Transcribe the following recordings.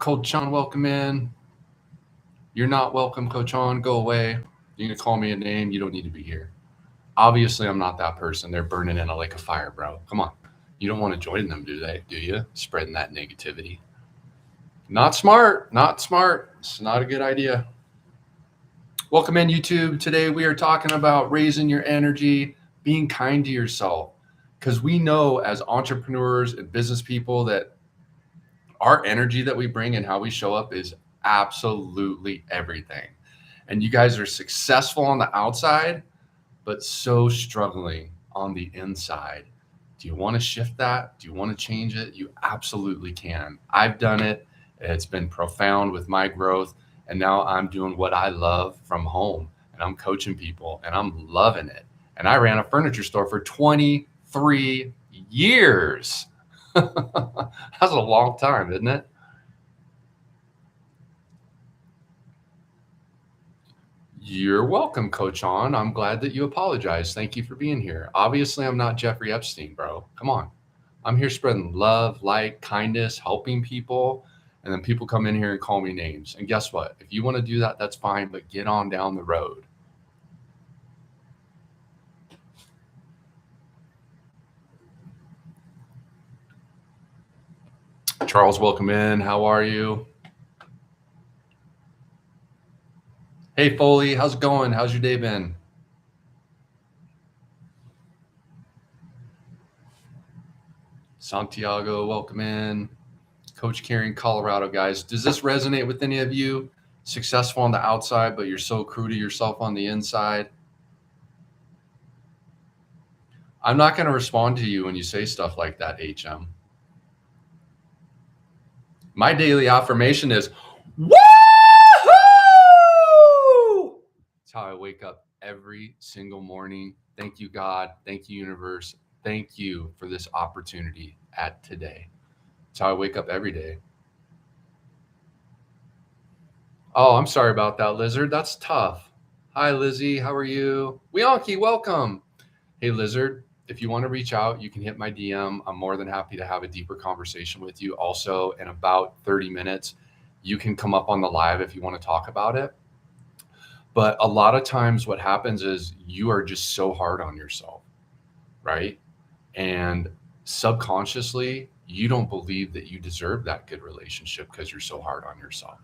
Coach John, welcome in. You're not welcome, Coach John. Go away. You're going to call me a name. You don't need to be here. Obviously, I'm not that person. They're burning in a lake of fire, bro. Come on. You don't want to join them, do they? Do you? Spreading that negativity. Not smart. Not smart. It's not a good idea. Welcome in, YouTube. Today we are talking about raising your energy, being kind to yourself. Because we know as entrepreneurs and business people that our energy that we bring and how we show up is absolutely everything. And you guys are successful on the outside, but so struggling on the inside. Do you want to shift that? Do you want to change it? You absolutely can. I've done it. It's been profound with my growth. And now I'm doing what I love from home, and I'm coaching people, and I'm loving it. And I ran a furniture store for 23 years. That's a long time, isn't it? You're welcome, Coach On. I'm glad that you apologized. Thank you for being here. Obviously, I'm not Jeffrey Epstein, bro. Come on. I'm here spreading love, light, kindness, helping people. And then people come in here and call me names. And guess what? If you want to do that, that's fine, but get on down the road. Charles, welcome in. How are you? Hey, Foley, how's it going? How's your day been? Santiago, welcome in. Coach Cary in Colorado, guys. Does this resonate with any of you? Successful on the outside, but you're so cruel to yourself on the inside. I'm not going to respond to you when you say stuff like that, HM. My daily affirmation is, woohoo! That's how I wake up every single morning. Thank you, God. Thank you, universe. Thank you for this opportunity at today. That's how I wake up every day. Oh, I'm sorry about that, Lizard. That's tough. Hi, Lizzie. How are you? Wianki, welcome. Hey, Lizard. If you want to reach out, you can hit my DM. I'm more than happy to have a deeper conversation with you. Also, in about 30 minutes, you can come up on the live if you want to talk about it. But a lot of times what happens is you are just so hard on yourself, right? And subconsciously, you don't believe that you deserve that good relationship because you're so hard on yourself.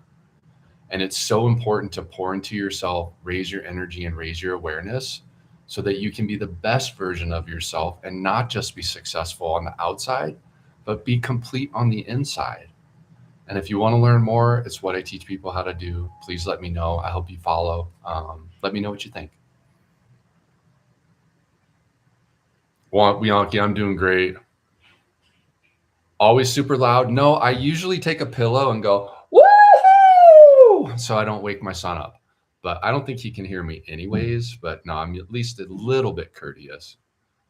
And it's so important to pour into yourself, raise your energy and raise your awareness so that you can be the best version of yourself and not just be successful on the outside, but be complete on the inside. And if you want to learn more, it's what I teach people how to do. Please let me know. I hope you follow. Let me know what you think. Bianchi, I'm doing great. Always super loud. No, I usually take a pillow and go, woohoo! So I don't wake my son up. But I don't think he can hear me anyways. But no, I'm at least a little bit courteous.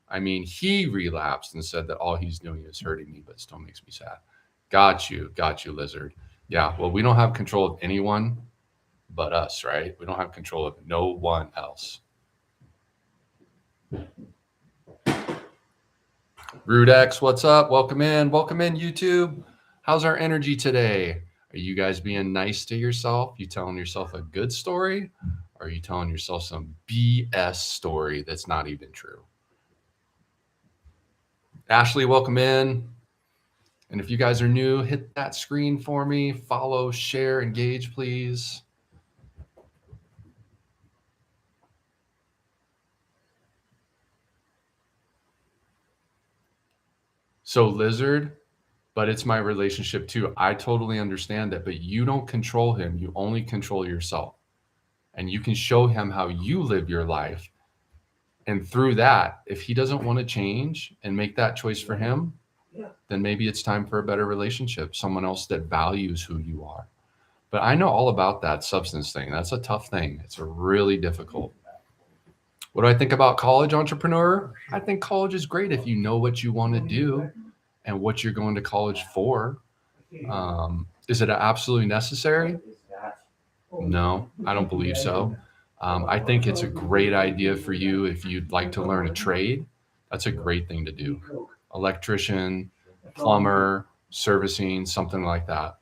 I mean, he relapsed and said that all he's doing is hurting me, but still makes me sad. Got you, Lizard. Yeah, well, we don't have control of anyone but us, right? We don't have control of no one else. Rudex, what's up? Welcome in, YouTube. How's our energy today? Are you guys being nice to yourself? You telling yourself a good story? Or are you telling yourself some BS story that's not even true? Ashley, welcome in. And if you guys are new, hit that screen for me. Follow, share, engage, please. So Lizard, but it's my relationship too. I totally understand that, but you don't control him. You only control yourself. And you can show him how you live your life. And through that, if he doesn't want to change and make that choice for him, then maybe it's time for a better relationship, someone else that values who you are. But I know all about that substance thing. That's a tough thing. It's a really difficult. What do I think about college, entrepreneur? I think college is great if you know what you want to do and what you're going to college for. Is it absolutely necessary? No, I don't believe so. I think it's a great idea for you if you'd like to learn a trade. That's a great thing to do. Electrician, plumber, servicing, something like that.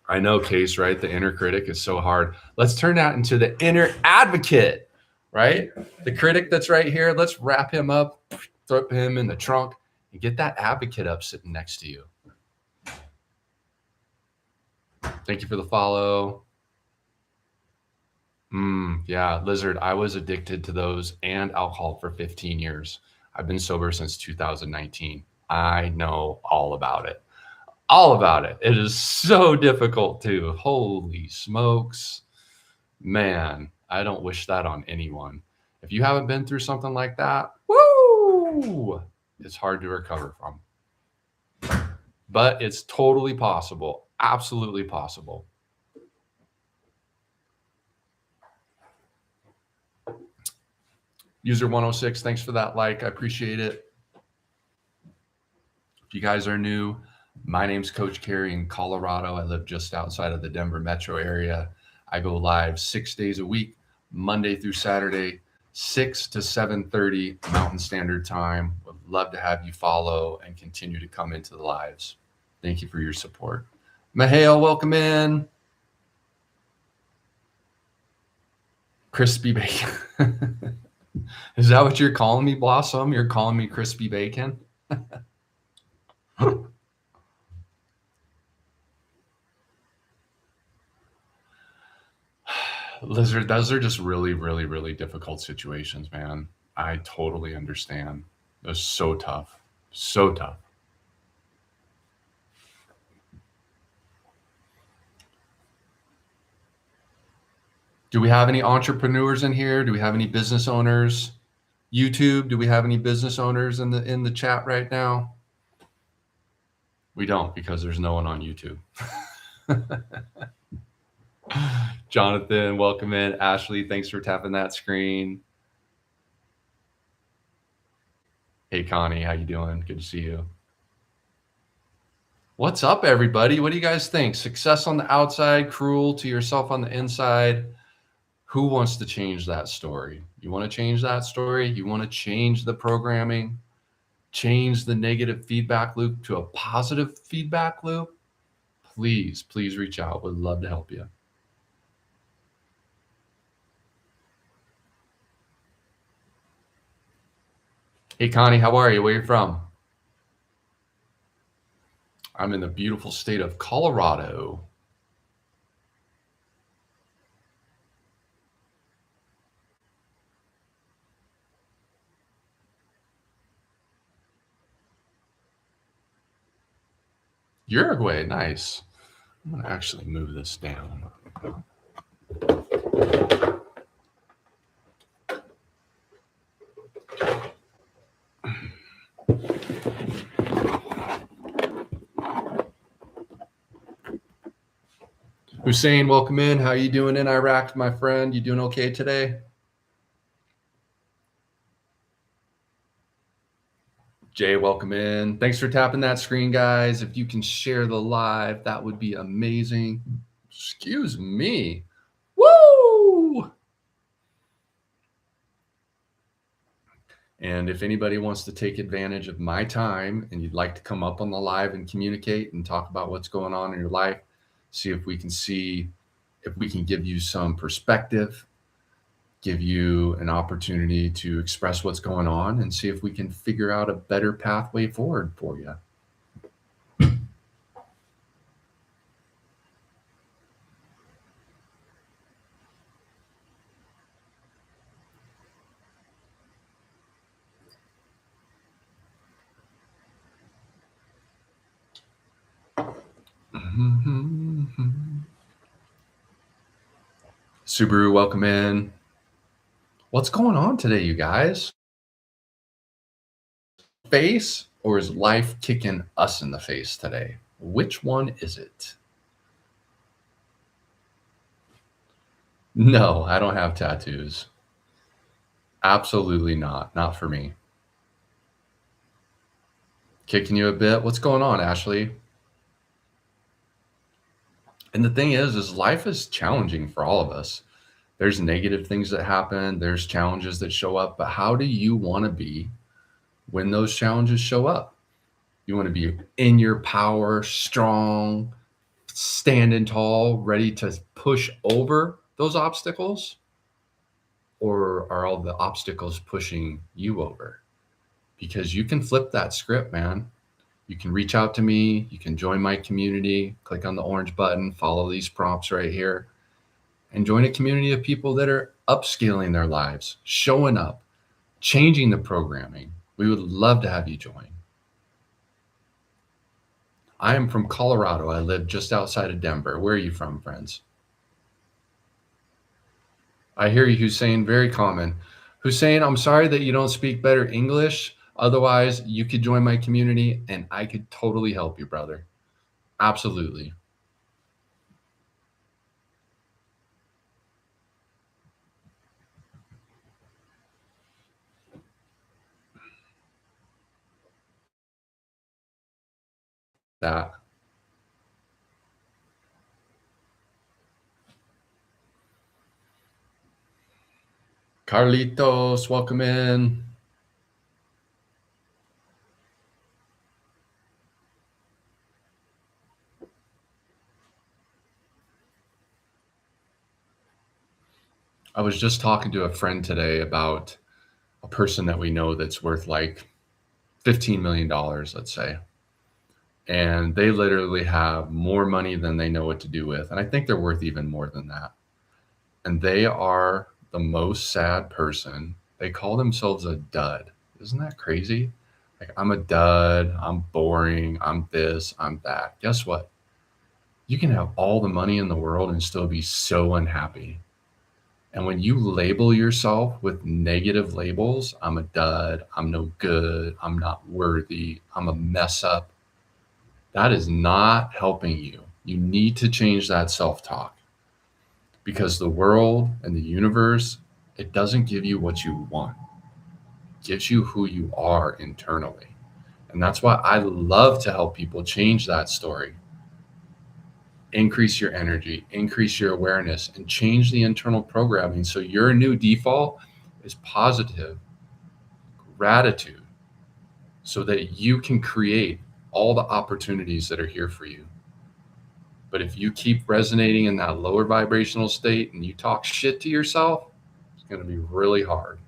I know, Case, right? The inner critic is so hard. Let's turn that into the inner advocate, right? The critic that's right here, let's wrap him up, throw him in the trunk, and get that advocate up sitting next to you. Thank you for the follow. Yeah, Lizard, I was addicted to those and alcohol for 15 years. I've been sober since 2019. I know all about it. All about it. It is so difficult too. Holy smokes. Man, I don't wish that on anyone. If you haven't been through something like that, woo, it's hard to recover from. But it's totally possible. Absolutely possible. User 106, thanks for that like. I appreciate it. If you guys are new, my name's Coach Cary in Colorado. I live just outside of the Denver metro area. I go live 6 days a week, Monday through Saturday, 6 to 7:30 Mountain Standard Time. Would love to have you follow and continue to come into the lives. Thank you for your support. Mahale, welcome in. Crispy bacon. Is that what you're calling me, Blossom? You're calling me crispy bacon? Lizard, those are just really, really, really difficult situations, man. I totally understand. It was so tough. So tough. Do we have any entrepreneurs in here? Do we have any business owners? YouTube, do we have any business owners in the chat right now? We don't, because there's no one on YouTube. Jonathan, welcome in. Ashley, thanks for tapping that screen. Hey, Connie, how you doing? Good to see you. What's up, everybody? What do you guys think? Success on the outside, cruel to yourself on the inside. Who wants to change that story? You want to change that story? You want to change the programming? Change the negative feedback loop to a positive feedback loop? Please, please reach out. Would love to help you. Hey, Connie, how are you? Where are you from? I'm in the beautiful state of Colorado. Uruguay, nice. I'm going to actually move this down. Hussein, welcome in. How you doing in Iraq, my friend? You doing okay today? Jay, welcome in. Thanks for tapping that screen, guys. If you can share the live, that would be amazing. Excuse me. Woo! And if anybody wants to take advantage of my time and you'd like to come up on the live and communicate and talk about what's going on in your life, see if we can give you some perspective, give you an opportunity to express what's going on, and see if we can figure out a better pathway forward for you. Subaru, welcome in. What's going on today, you guys? Face, or is life kicking us in the face today? Which one is it? No, I don't have tattoos. Absolutely not. Not for me. Kicking you a bit? What's going on, Ashley? And the thing is life is challenging for all of us. There's negative things that happen. There's challenges that show up. But how do you want to be when those challenges show up? You want to be in your power, strong, standing tall, ready to push over those obstacles? Or are all the obstacles pushing you over? Because you can flip that script, man. You can reach out to me. You can join my community. Click on the orange button, follow these prompts right here, and join a community of people that are upscaling their lives, showing up, changing the programming. We would love to have you join. I am from Colorado. I live just outside of Denver. Where are you from, friends? I hear you, Hussein. Very common. Hussein, I'm sorry that you don't speak better English. Otherwise, you could join my community and I could totally help you, brother. Absolutely. That. Carlitos, welcome in. I was just talking to a friend today about a person that we know that's worth like $15 million, let's say. And they literally have more money than they know what to do with. And I think they're worth even more than that. And they are the most sad person. They call themselves a dud. Isn't that crazy? Like, I'm a dud. I'm boring. I'm this. I'm that. Guess what? You can have all the money in the world and still be so unhappy. And when you label yourself with negative labels, I'm a dud, I'm no good, I'm not worthy, I'm a mess up, that is not helping you. You need to change that self talk because the world and the universe, it doesn't give you what you want, it gives you who you are internally. And that's why I love to help people change that story. Increase your energy, increase your awareness, and change the internal programming so your new default is positive gratitude so that you can create all the opportunities that are here for you. But if you keep resonating in that lower vibrational state and you talk shit to yourself, it's going to be really hard.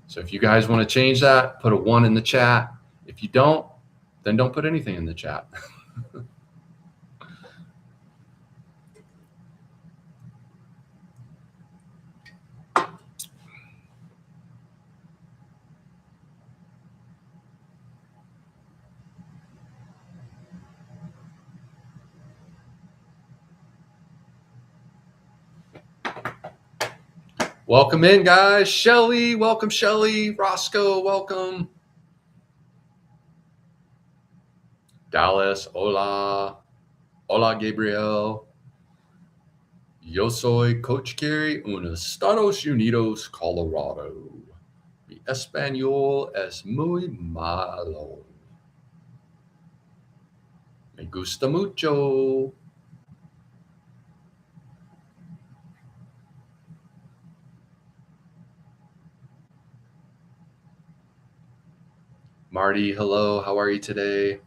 So if you guys want to change that, put a 1 in the chat. If you don't, then don't put anything in the chat. Welcome in, guys. Shelly, welcome, Shelly. Roscoe, welcome. Dallas, hola. Hola, Gabriel. Yo soy Coach Cary, en Estados Unidos, Colorado. Mi español es muy malo. Me gusta mucho. Marty, hello. How are you today?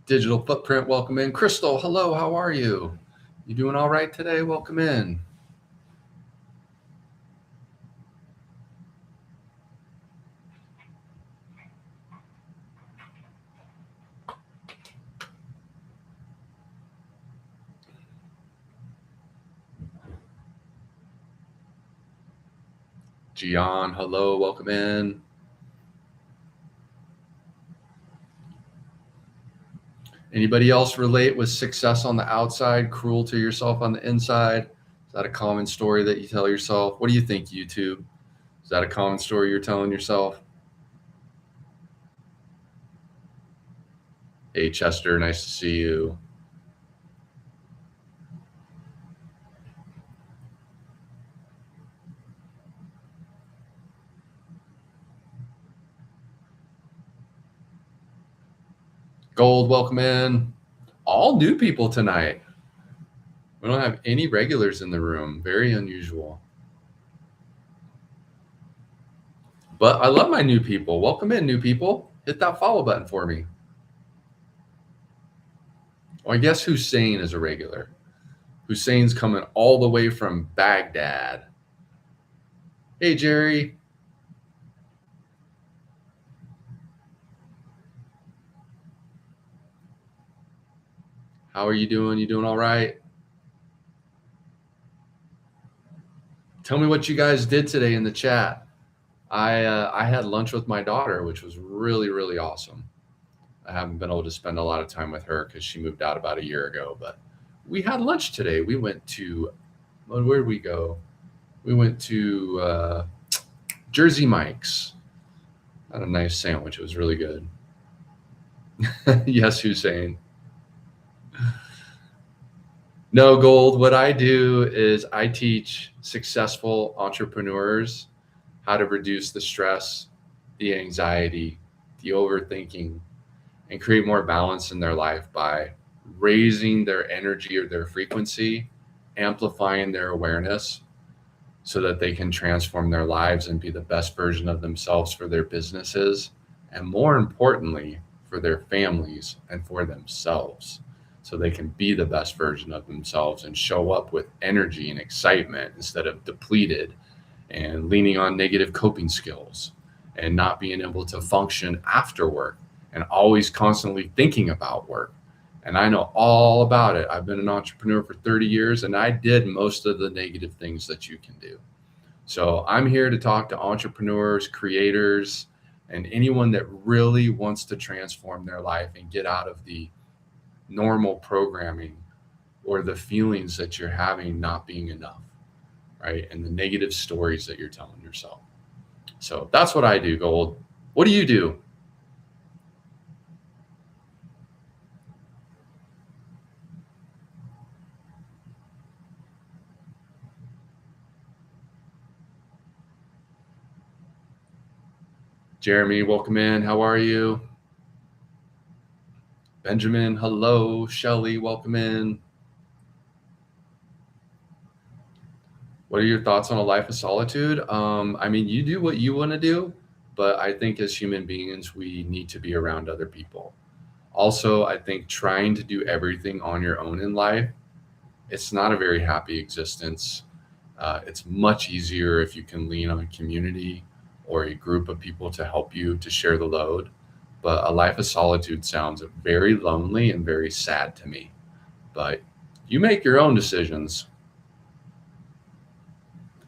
Digital Footprint, welcome in. Crystal, hello. How are you? You doing all right today? Welcome in. Gian, hello. Welcome in. Anybody else relate with success on the outside, cruel to yourself on the inside? Is that a common story that you tell yourself? What do you think, YouTube? Is that a common story you're telling yourself? Hey, Chester, nice to see you. Gold, welcome in. All new people tonight. We don't have any regulars in the room. Very unusual. But I love my new people. Welcome in, new people. Hit that follow button for me. Well, I guess Hussein is a regular. Hussein's coming all the way from Baghdad. Hey, Jerry. How are you doing? You doing all right? Tell me what you guys did today in the chat. I had lunch with my daughter, which was really, really awesome. I haven't been able to spend a lot of time with her because she moved out about a year ago. But we had lunch today. We went to, where did we go? We went to Jersey Mike's. Had a nice sandwich. It was really good. Yes, Hussein. No, Gold. What I do is I teach successful entrepreneurs how to reduce the stress, the anxiety, the overthinking, and create more balance in their life by raising their energy or their frequency, amplifying their awareness so that they can transform their lives and be the best version of themselves for their businesses, and more importantly, for their families and for themselves. So they can be the best version of themselves and show up with energy and excitement instead of depleted and leaning on negative coping skills and not being able to function after work and always constantly thinking about work. And I know all about it. I've been an entrepreneur for 30 years and I did most of the negative things that you can do. So I'm here to talk to entrepreneurs, creators, and anyone that really wants to transform their life and get out of the normal programming or the feelings that you're having not being enough, right? And the negative stories that you're telling yourself. So that's what I do, Gold. What do you do? Jeremy, welcome in. How are you? Benjamin, hello. Shelly, welcome in. What are your thoughts on a life of solitude? I mean, you do what you want to do, but I think as human beings, we need to be around other people. Also, I think trying to do everything on your own in life, it's not a very happy existence. It's much easier if you can lean on a community or a group of people to help you to share the load. But a life of solitude sounds very lonely and very sad to me. But you make your own decisions.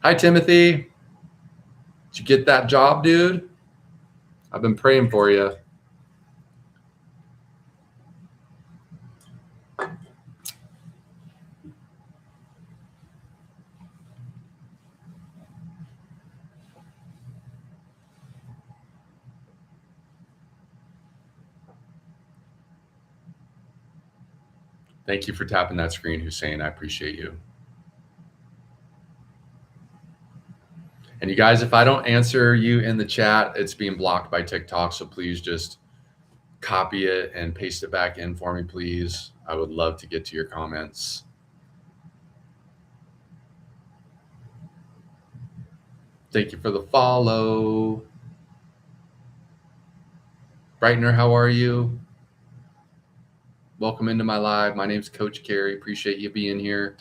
Hi, Timothy. Did you get that job, dude? I've been praying for you. Thank you for tapping that screen, Hussein. I appreciate you. And you guys, if I don't answer you in the chat, it's being blocked by TikTok. So please just copy it and paste it back in for me, please. I would love to get to your comments. Thank you for the follow. Brightener, how are you? Welcome into my live. My name's Coach Cary. Appreciate you being here.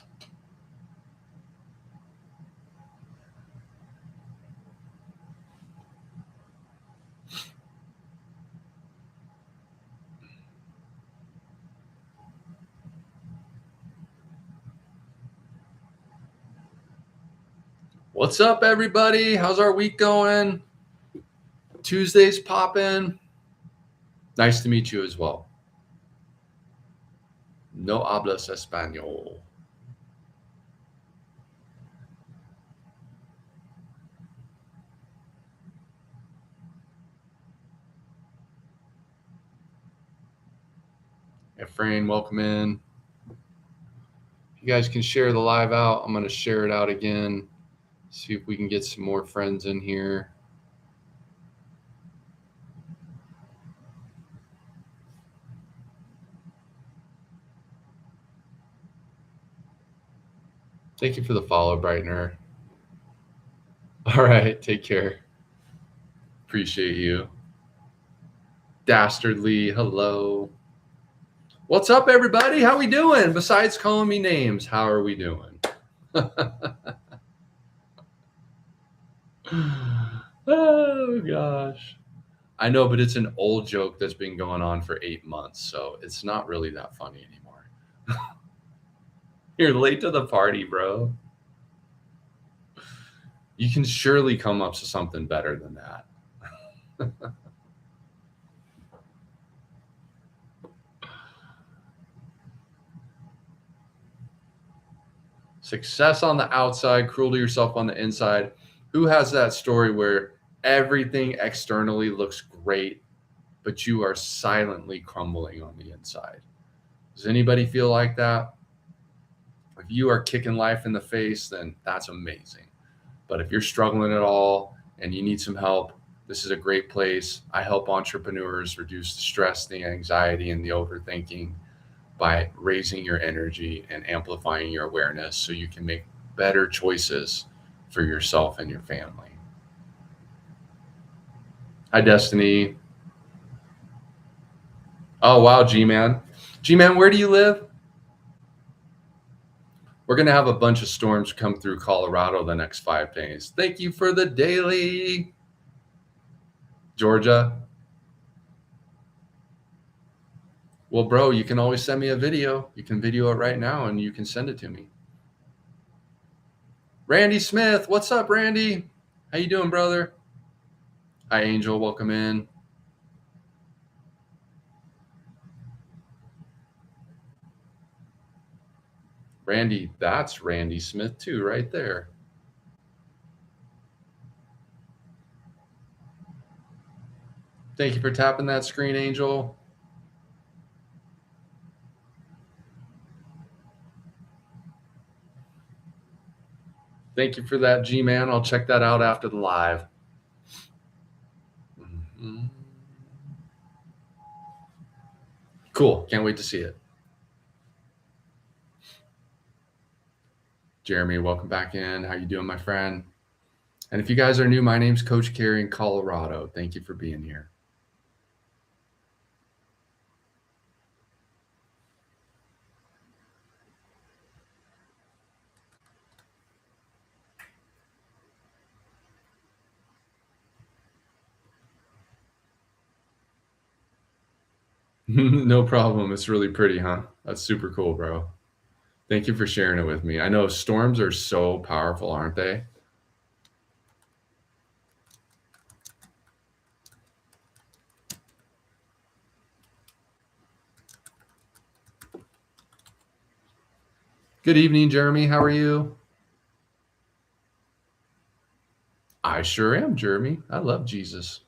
What's up, everybody? How's our week going? Tuesday's popping. Nice to meet you as well. No hablas español. Efrain, welcome in. You guys can share the live out. I'm going to share it out again. See if we can get some more friends in here. Thank you for the follow, Brightener. All right, take care. Appreciate you. Dastardly, hello. What's up, everybody? How we doing? Besides calling me names, how are we doing? Oh gosh. I know, but it's an old joke that's been going on for 8 months, so it's not really that funny anymore. You're late to the party, bro. You can surely come up with something better than that. Success on the outside, cruel to yourself on the inside. Who has that story where everything externally looks great, but you are silently crumbling on the inside? Does anybody feel like that? If you are kicking life in the face, then that's amazing. But if you're struggling at all and you need some help, this is a great place. I help entrepreneurs reduce the stress, the anxiety, and the overthinking by raising your energy and amplifying your awareness so you can make better choices for yourself and your family. Hi, Destiny. Oh, wow, G Man. G Man, where do you live? We're going to have a bunch of storms come through Colorado the next 5 days. Thank you for the daily. Georgia. Well, bro, you can always send me a video. You can video it right now and you can send it to me. Randy Smith. What's up, Randy? How you doing, brother? Hi, Angel. Welcome in. Randy, that's Randy Smith too, right there. Thank you for tapping that screen, Angel. Thank you for that, G-Man. I'll check that out after the live. Mm-hmm. Cool. Can't wait to see it. Jeremy, welcome back in. How you doing, my friend? And if you guys are new, my name's Coach Cary in Colorado. Thank you for being here. No problem. It's really pretty, huh? That's super cool, bro. Thank you for sharing it with me. I know storms are so powerful, aren't they? Good evening, Jeremy. How are you? I sure am, Jeremy. I love Jesus.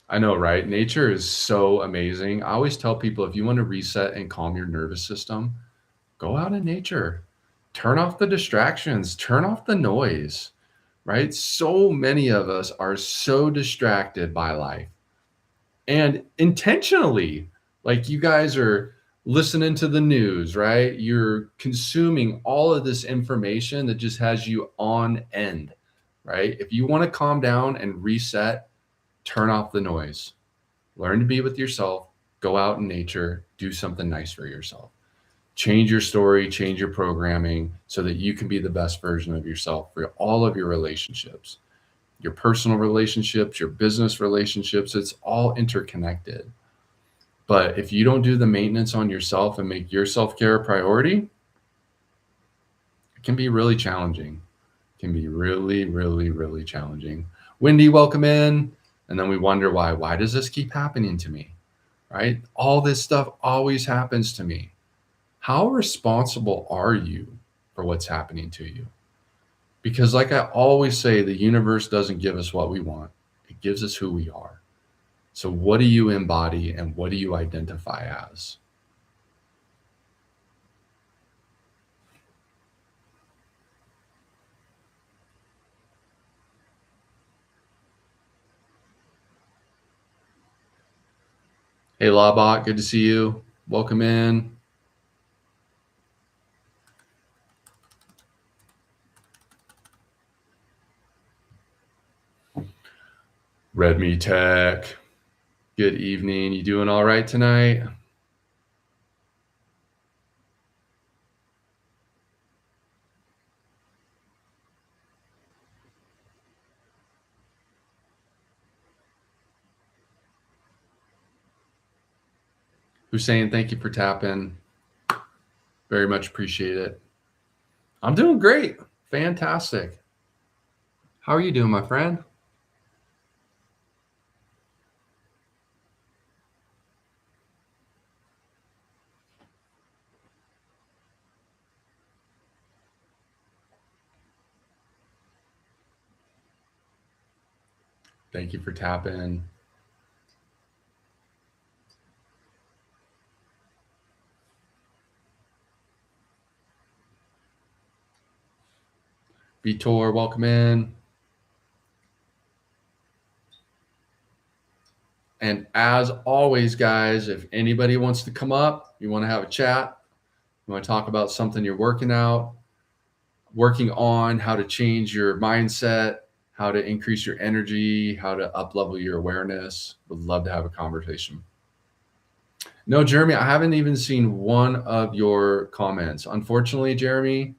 I know, right? Nature is so amazing. I always tell people if you want to reset and calm your nervous system, go out in nature. Turn off the distractions, turn off the noise, right? So many of us are so distracted by life and intentionally, like you guys are listening to the news, right? You're consuming all of this information that just has you on end, right? If you want to calm down and reset, turn off the noise. Learn to be with yourself, go out in nature, do something nice for yourself. Change your story, change your programming so that you can be the best version of yourself for all of your relationships, your personal relationships, your business relationships. It's all interconnected. But if you don't do the maintenance on yourself and make your self care a priority, it can be really challenging. It can be really, really, really challenging. Wendy, welcome in. And then we wonder why. Why does this keep happening to me? Right? All this stuff always happens to me. How responsible are you for what's happening to you? Because, like I always say, the universe doesn't give us what we want, it gives us who we are. So, what do you embody and what do you identify as? Hey, Lawbot, good to see you. Welcome in. Redmi Tech, good evening. You doing all right tonight? Hussein, thank you for tapping. Very much appreciate it. I'm doing great. Fantastic. How are you doing, my friend? Thank you for tapping. Vitor, welcome in. And as always, guys, if anybody wants to come up, you want to have a chat, you want to talk about something you're working on, how to change your mindset, how to increase your energy, how to up level your awareness, would love to have a conversation. No, Jeremy, I haven't even seen one of your comments. Unfortunately, Jeremy,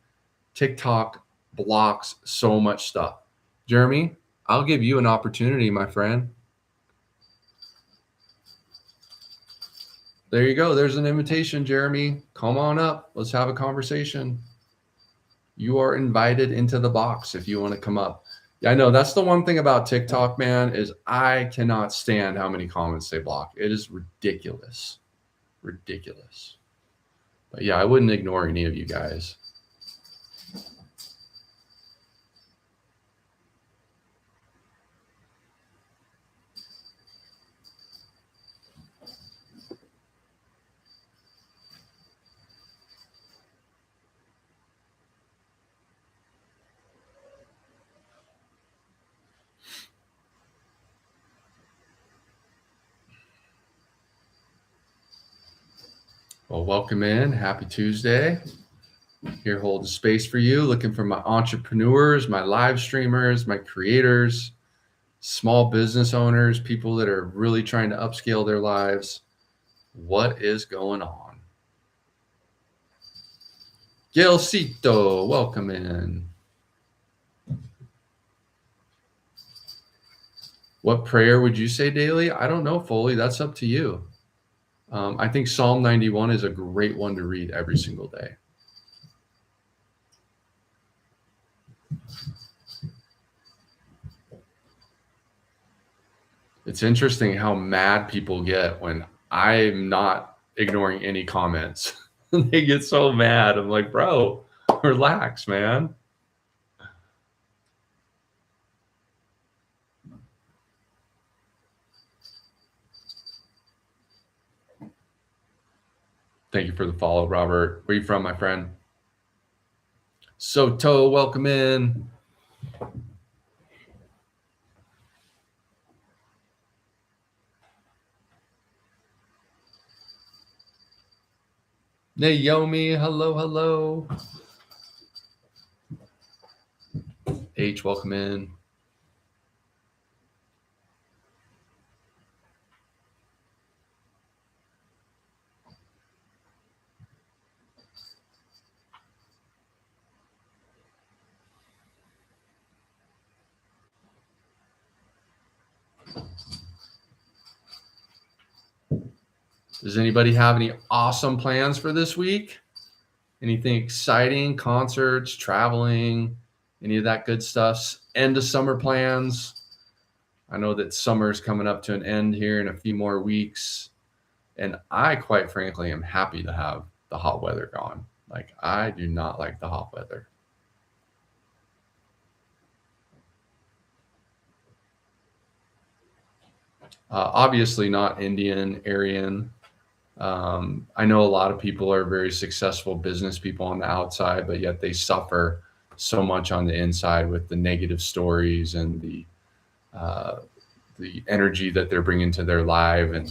TikTok blocks so much stuff. Jeremy, I'll give you an opportunity, my friend. There you go. There's an invitation, Jeremy. Come on up. Let's have a conversation. You are invited into the box if you want to come up. Yeah, I know that's the one thing about TikTok, man, is I cannot stand how many comments they block. It is ridiculous. Ridiculous. But yeah, I wouldn't ignore any of you guys. Well, welcome in. Happy Tuesday. Here, hold the space for you. Looking for my entrepreneurs, my live streamers, my creators, small business owners, people that are really trying to upscale their lives. What is going on? Gilcito, welcome in. What prayer would you say daily? I don't know, Foley. That's up to you. I think Psalm 91 is a great one to read every single day. It's interesting how mad people get when I'm not ignoring any comments. They get so mad. I'm like, bro, relax, man. Thank you for the follow, Robert. Where are you from, my friend? Soto, welcome in. Naomi, hello, hello. H, welcome in. Does anybody have any awesome plans for this week? Anything exciting? Concerts, traveling, any of that good stuff? End of summer plans? I know that summer is coming up to an end here in a few more weeks. And I, quite frankly, am happy to have the hot weather gone. Like, I do not like the hot weather. Obviously not Indian, Aryan. I know a lot of people are very successful business people on the outside, but yet they suffer so much on the inside with the negative stories and the energy that they're bringing to their life. And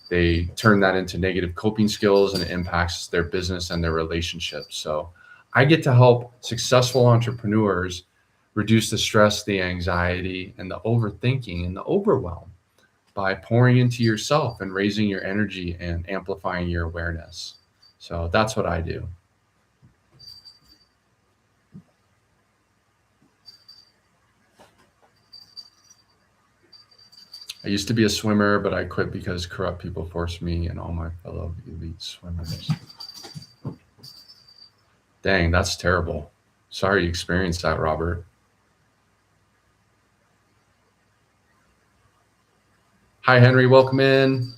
they turn that into negative coping skills and it impacts their business and their relationships. So I get to help successful entrepreneurs reduce the stress, the anxiety, and the overthinking and the overwhelm by pouring into yourself and raising your energy and amplifying your awareness. So that's what I do. I used to be a swimmer, but I quit because corrupt people forced me and all my fellow elite swimmers. Dang, that's terrible. Sorry you experienced that, Robert. Hi, Henry. Welcome in.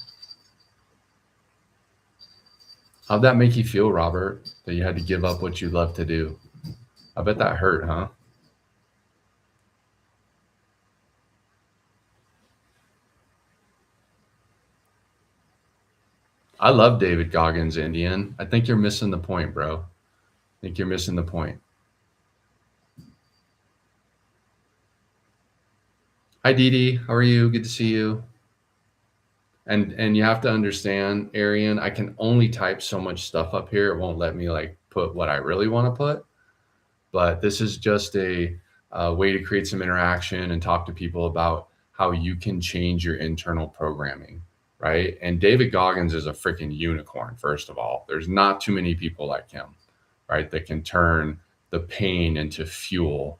How'd that make you feel, Robert, that you had to give up what you love to do? I bet that hurt, huh? I love David Goggins, Indian. I think you're missing the point, bro. I think you're missing the point. Hi, Dee Dee. How are you? Good to see you. And you have to understand, Arian, I can only type so much stuff up here. It won't let me like put what I really want to put. But this is just a way to create some interaction and talk to people about how you can change your internal programming, right? And David Goggins is a freaking unicorn, first of all. There's not too many people like him, right? That can turn the pain into fuel,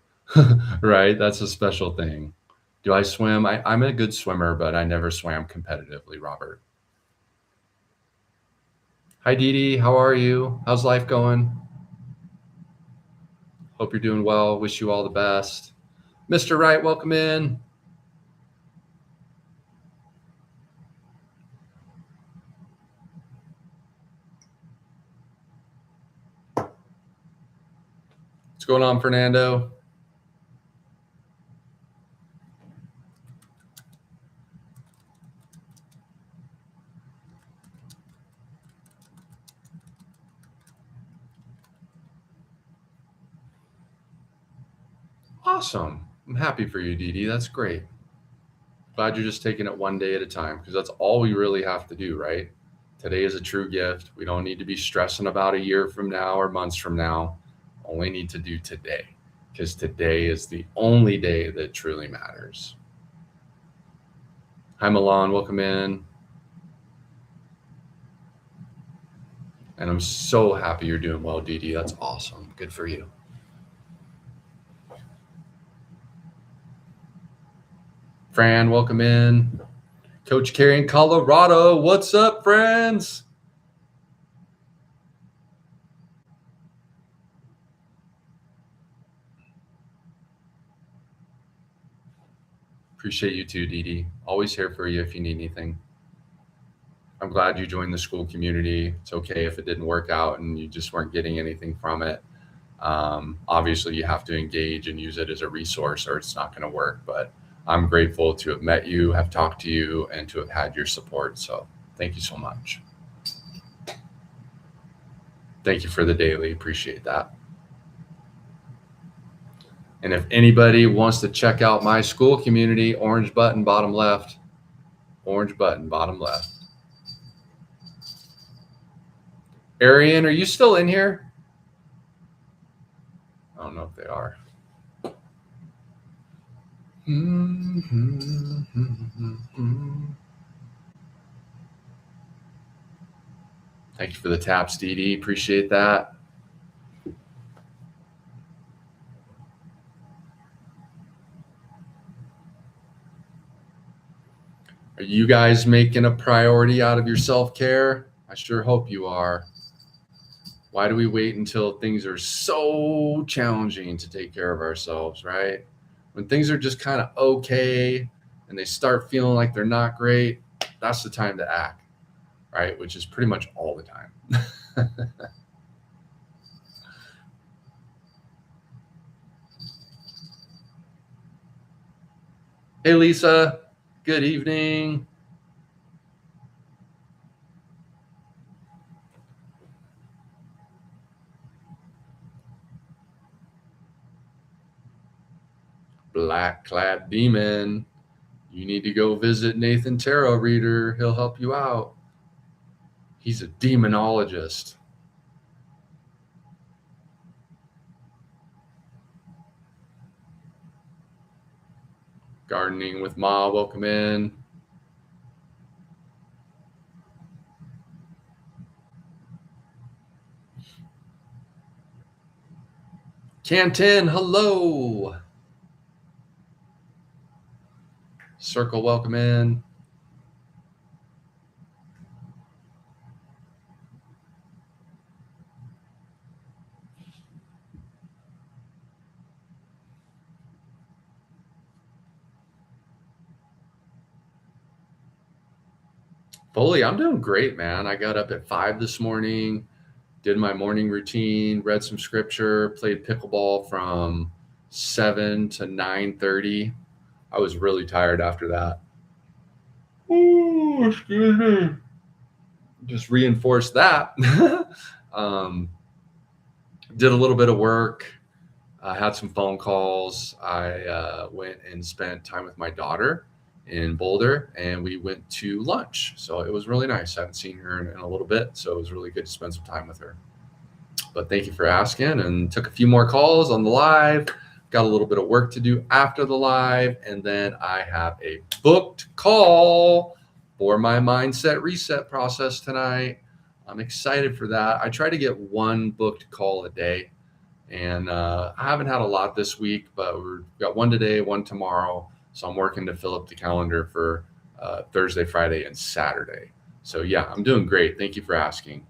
right? That's a special thing. Do I swim? I'm a good swimmer, but I never swam competitively, Robert. Hi, Dee Dee. How are you? How's life going? Hope you're doing well. Wish you all the best. Mr. Wright, welcome in. What's going on, Fernando? Awesome. I'm happy for you, Dee Dee. That's great. Glad you're just taking it one day at a time because that's all we really have to do, right? Today is a true gift. We don't need to be stressing about a year from now or months from now. Only need to do today because today is the only day that truly matters. Hi, Milan. Welcome in. And I'm so happy you're doing well, Dee Dee. That's awesome. Good for you. Fran, welcome in. Coach Cary in Colorado. What's up, friends? Appreciate you too, Dee Dee. Always here for you if you need anything. I'm glad you joined the school community. It's okay if it didn't work out and you just weren't getting anything from it. Obviously, you have to engage and use it as a resource or it's not going to work. But I'm grateful to have met you, have talked to you, and to have had your support. So thank you so much. Thank you for the daily. Appreciate that. And if anybody wants to check out my school community, orange button, bottom left. Orange button, bottom left. Arian, are you still in here? I don't know if they are. Thank you for the taps, Dee Dee. Appreciate that. Are you guys making a priority out of your self-care? I sure hope you are. Why do we wait until things are so challenging to take care of ourselves, right? When things are just kind of okay and they start feeling like they're not great, that's the time to act, right? Which is pretty much all the time. Hey, Lisa. Good evening. Black Clad Demon. You need to go visit Nathan Tarot Reader. He'll help you out. He's a demonologist. Gardening with Ma, welcome in. Canton, hello. Circle, welcome in. Foley, I'm doing great, man. I got up at 5 this morning, did my morning routine, read some scripture, played pickleball from 7 to 9:30. I was really tired after that. Ooh, excuse me. Just reinforced that. um, did a little bit of work. I had some phone calls. I went and spent time with my daughter in Boulder, and we went to lunch. So it was really nice. I haven't seen her in a little bit, so it was really good to spend some time with her. But thank you for asking, and took a few more calls on the live. Got a little bit of work to do after the live, and then I have a booked call for my mindset reset process tonight. I'm excited for that. I try to get one booked call a day, and I haven't had a lot this week, but we've got one today, one tomorrow. So I'm working to fill up the calendar for Thursday, Friday, and Saturday. So yeah, I'm doing great. Thank you for asking.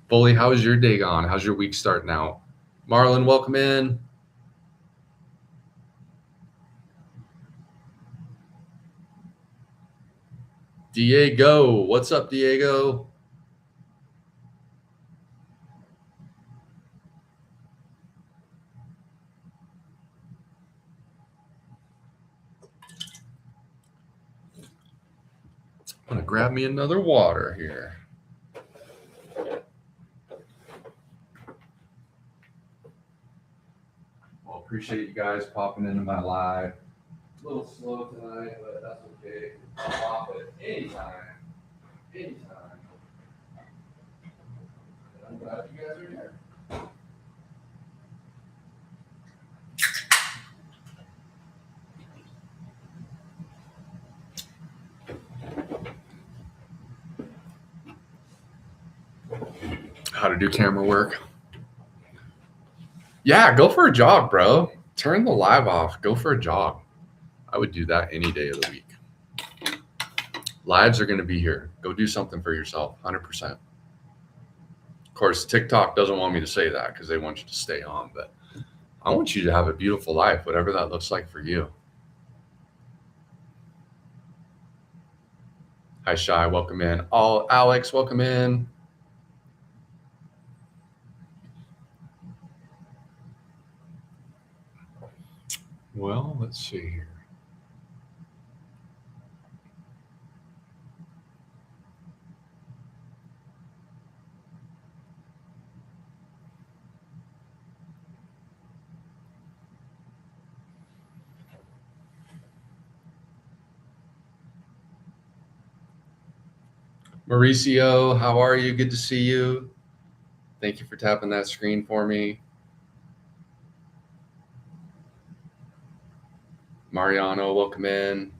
Bully, how's your day gone? How's your week starting out? Marlon, welcome in. Diego, what's up, Diego? I'm gonna grab me another water here. Well, appreciate you guys popping into my live. A little slow tonight, but that's okay. I'll pop it anytime. Anytime. And I'm glad you guys are here. How to do camera work? Yeah, go for a jog, bro. Turn the live off. Go for a jog. I would do that any day of the week. Lives are going to be here. Go do something for yourself, 100%. Of course, TikTok doesn't want me to say that because they want you to stay on, but I want you to have a beautiful life, whatever that looks like for you. Hi, Shy. Welcome in. Oh, Alex, welcome in. Well, let's see here. Mauricio, how are you? Good to see you. Thank you for tapping that screen for me. Mariano, welcome in.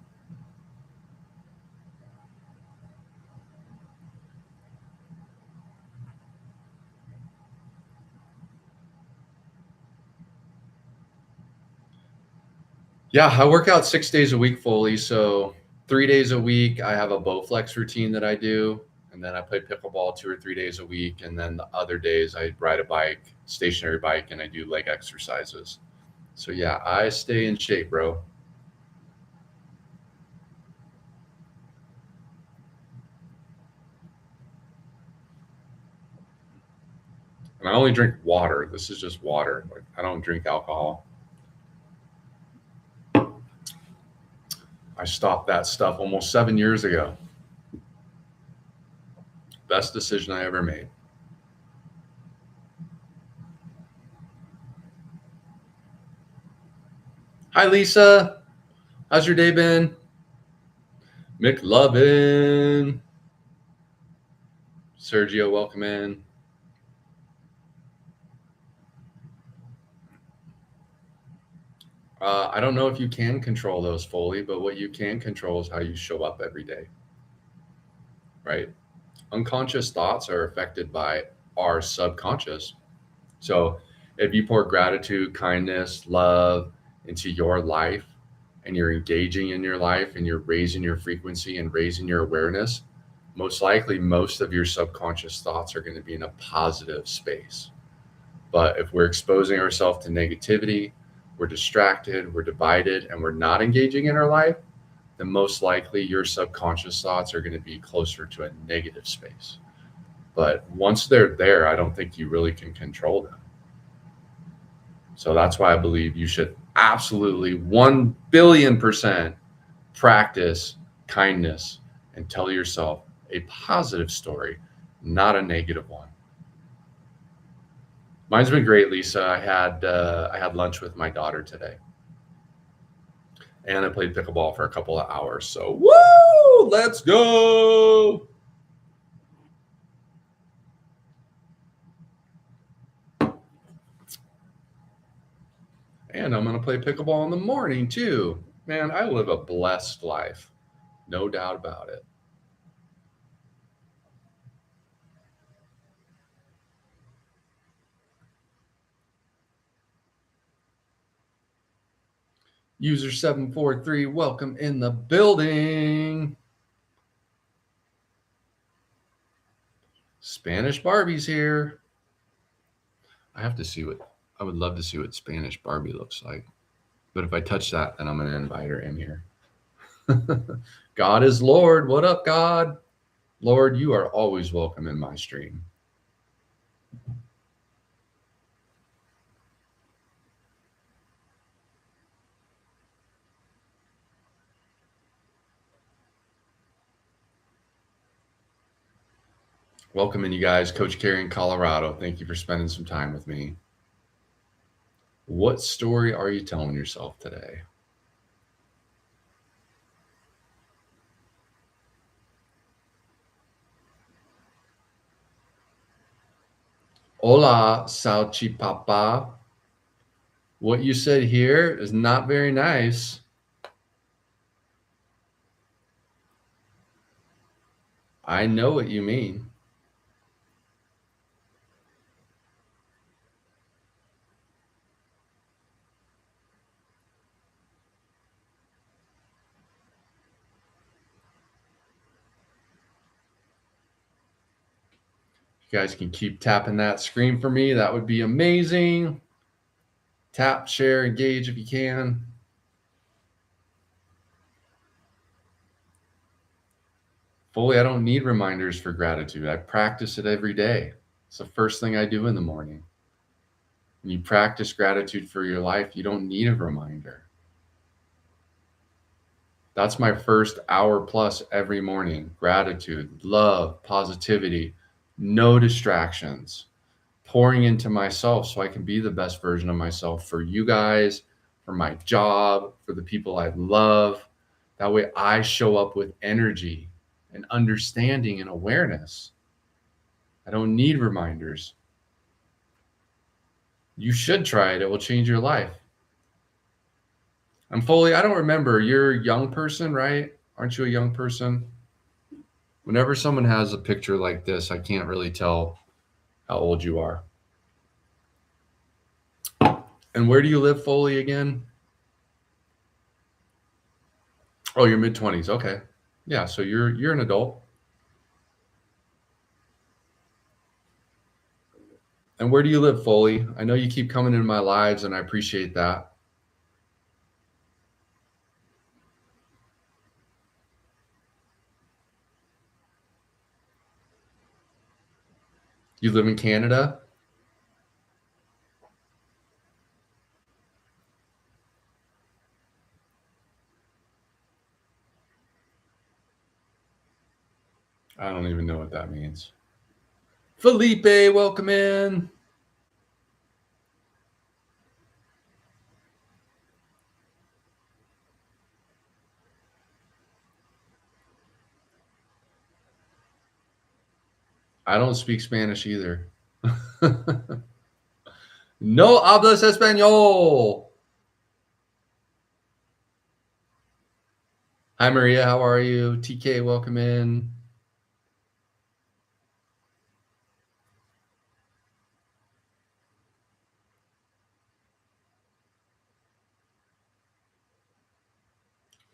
Yeah, I work out 6 days a week fully. So 3 days a week, I have a Bowflex routine that I do. And then I play pickleball 2 or 3 days a week. And then the other days, I ride a bike, stationary bike, and I do leg exercises. So yeah, I stay in shape, bro. And I only drink water. This is just water. Like, I don't drink alcohol. I stopped that stuff almost 7 years ago. Best decision I ever made. Hi, Lisa. How's your day been? McLovin. Sergio, welcome in. I don't know if you can control those fully, but what you can control is how you show up every day, right? Unconscious thoughts are affected by our subconscious. So if you pour gratitude, kindness, love into your life and you're engaging in your life and you're raising your frequency and raising your awareness, most likely most of your subconscious thoughts are going to be in a positive space. But if we're exposing ourselves to negativity, we're distracted, we're divided, and we're not engaging in our life, then most likely your subconscious thoughts are going to be closer to a negative space. But once they're there, I don't think you really can control them. So that's why I believe you should absolutely 1 billion% practice kindness and tell yourself a positive story, not a negative one. Mine's been great, Lisa. I had lunch with my daughter today, and I played pickleball for a couple of hours. So woo, let's go! And I'm gonna play pickleball in the morning too. Man, I live a blessed life, no doubt about it. User 743, welcome in the building. Spanish Barbie's here. I would love to see what Spanish Barbie looks like. But if I touch that, then I'm going to invite her in here. God is Lord. What up, God? Lord, you are always welcome in my stream. Welcoming you guys, Coach Cary in Colorado. Thank you for spending some time with me. What story are you telling yourself today? Hola, Salchipapa. What you said here is not very nice. I know what you mean. You guys can keep tapping that screen for me. That would be amazing. Tap, share, engage if you can. Fully, I don't need reminders for gratitude. I practice it every day. It's the first thing I do in the morning. When you practice gratitude for your life, you don't need a reminder. That's my first hour plus every morning. Gratitude, love, positivity, no distractions, pouring into myself so I can be the best version of myself for you guys, for my job, for the people I love. That way I show up with energy and understanding and awareness. I don't need reminders. You should try it. It will change your life. I don't remember. You're a young person, right? Aren't you a young person? Whenever someone has a picture like this, I can't really tell how old you are. And where do you live, Foley, again? Oh, you're mid 20s. Okay. Yeah, so you're an adult. And where do you live, Foley? I know you keep coming into my lives, and I appreciate that. You live in Canada? I don't even know what that means. Felipe, welcome in. I don't speak Spanish either. No hablas español. Hi, Maria. How are you? TK, welcome in.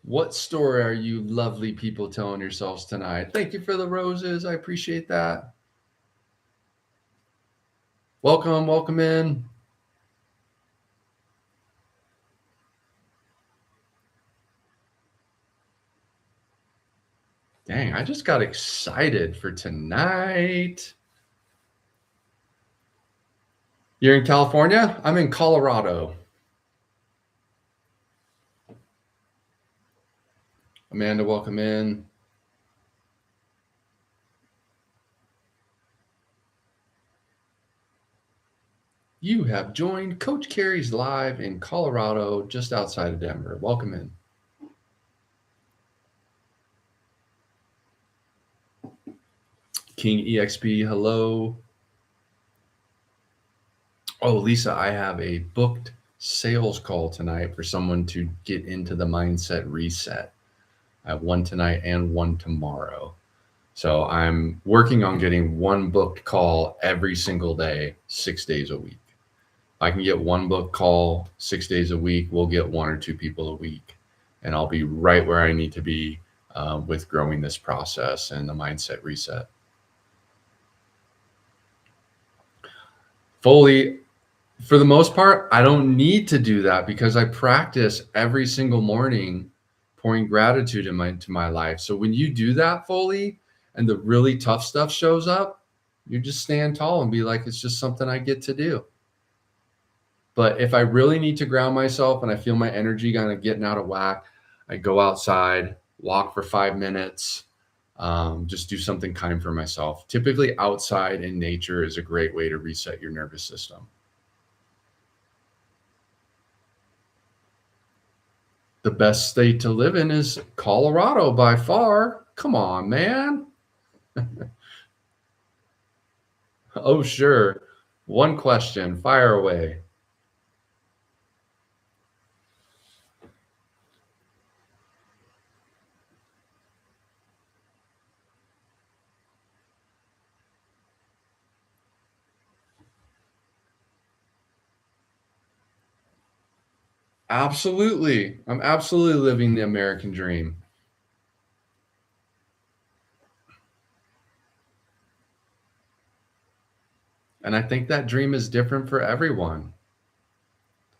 What story are you lovely people telling yourselves tonight? Thank you for the roses. I appreciate that. Welcome, welcome in. Dang, I just got excited for tonight. You're in California? I'm in Colorado. Amanda, welcome in. You have joined Coach Cary's Live in Colorado, just outside of Denver. Welcome in. King EXP, hello. Oh, Lisa, I have a booked sales call tonight for someone to get into the mindset reset. I have one tonight and one tomorrow. So I'm working on getting one booked call every single day, 6 days a week. If I can get one booked call 6 days a week, we'll get one or two people a week. And I'll be right where I need to be with growing this process and the mindset reset. Fully, for the most part, I don't need to do that because I practice every single morning pouring gratitude into my life. So when you do that fully and the really tough stuff shows up, you just stand tall and be like, it's just something I get to do. But if I really need to ground myself and I feel my energy kind of getting out of whack, I go outside, walk for 5 minutes, just do something kind for myself. Typically, outside in nature is a great way to reset your nervous system. The best state to live in is Colorado by far. Come on, man. Oh, sure. One question, fire away. Absolutely. I'm absolutely living the American dream. And I think that dream is different for everyone.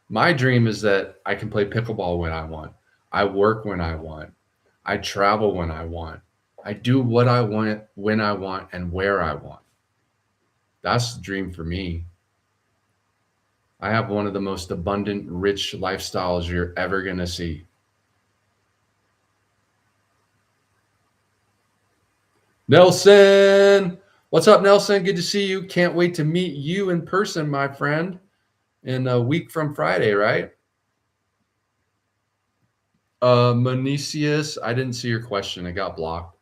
My dream is that I can play pickleball when I want. I work when I want. I travel when I want. I do what I want, when I want, and where I want. That's the dream for me. I have one of the most abundant, rich lifestyles you're ever going to see. Nelson, what's up, Nelson? Good to see you. Can't wait to meet you in person, my friend, in a week from Friday, right? Monesius, I didn't see your question. It got blocked.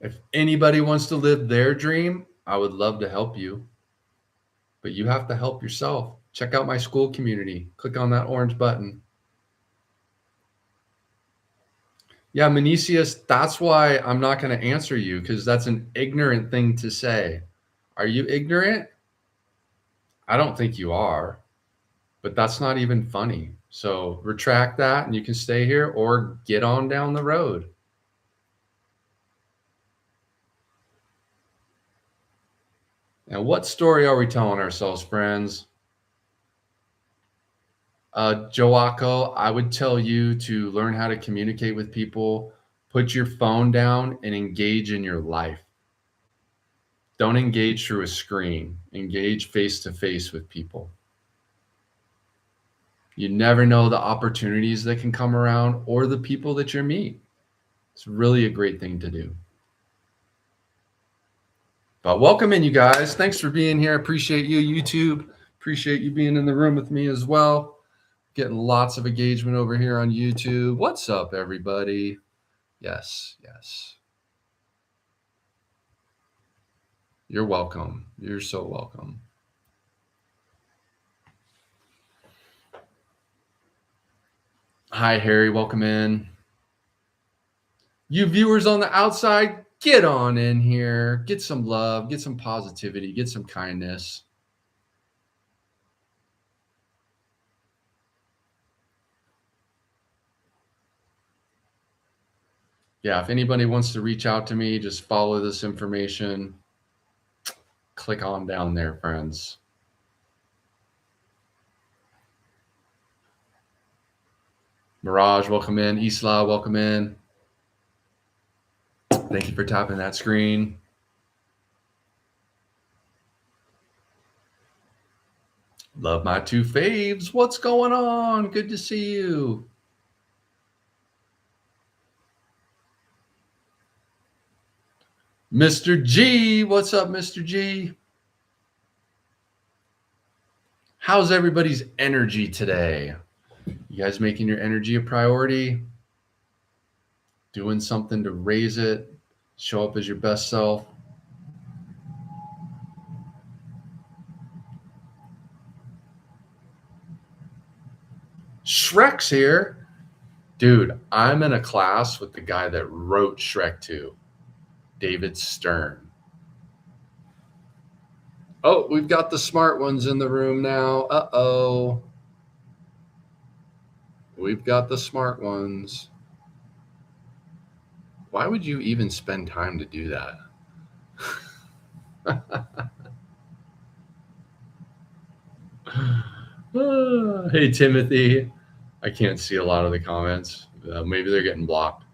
If anybody wants to live their dream, I would love to help you. But you have to help yourself. Check out my school community. Click on that orange button. Yeah, Menicius, that's why I'm not going to answer you because that's an ignorant thing to say. Are you ignorant? I don't think you are, but that's not even funny. So retract that and you can stay here or get on down the road. And what story are we telling ourselves, friends? Joaco, I would tell you to learn how to communicate with people, put your phone down and engage in your life. Don't engage through a screen, engage face to face with people. You never know the opportunities that can come around or the people that you meet. It's really a great thing to do. But welcome in, you guys. Thanks for being here. Appreciate you, YouTube. Appreciate you being in the room with me as well. Getting lots of engagement over here on YouTube. What's up, everybody? Yes, yes. You're welcome. You're so welcome. Hi, Harry. Welcome in. You viewers on the outside, get on in here. Get some love, get some positivity, get some kindness. Yeah, if anybody wants to reach out to me, just follow this information. Click on down there, friends. Mirage, welcome in. Isla, welcome in. Thank you for tapping that screen. Love my two faves. What's going on? Good to see you. Mr. G, what's up, Mr. G? How's everybody's energy today? You guys making your energy a priority? Doing something to raise it? Show up as your best self? Shrek's here. Dude, I'm in a class with the guy that wrote Shrek 2, David Stern. Oh, we've got the smart ones in the room now. Uh-oh. We've got the smart ones. Why would you even spend time to do that? Hey, Timothy. I can't see a lot of the comments. Maybe they're getting blocked.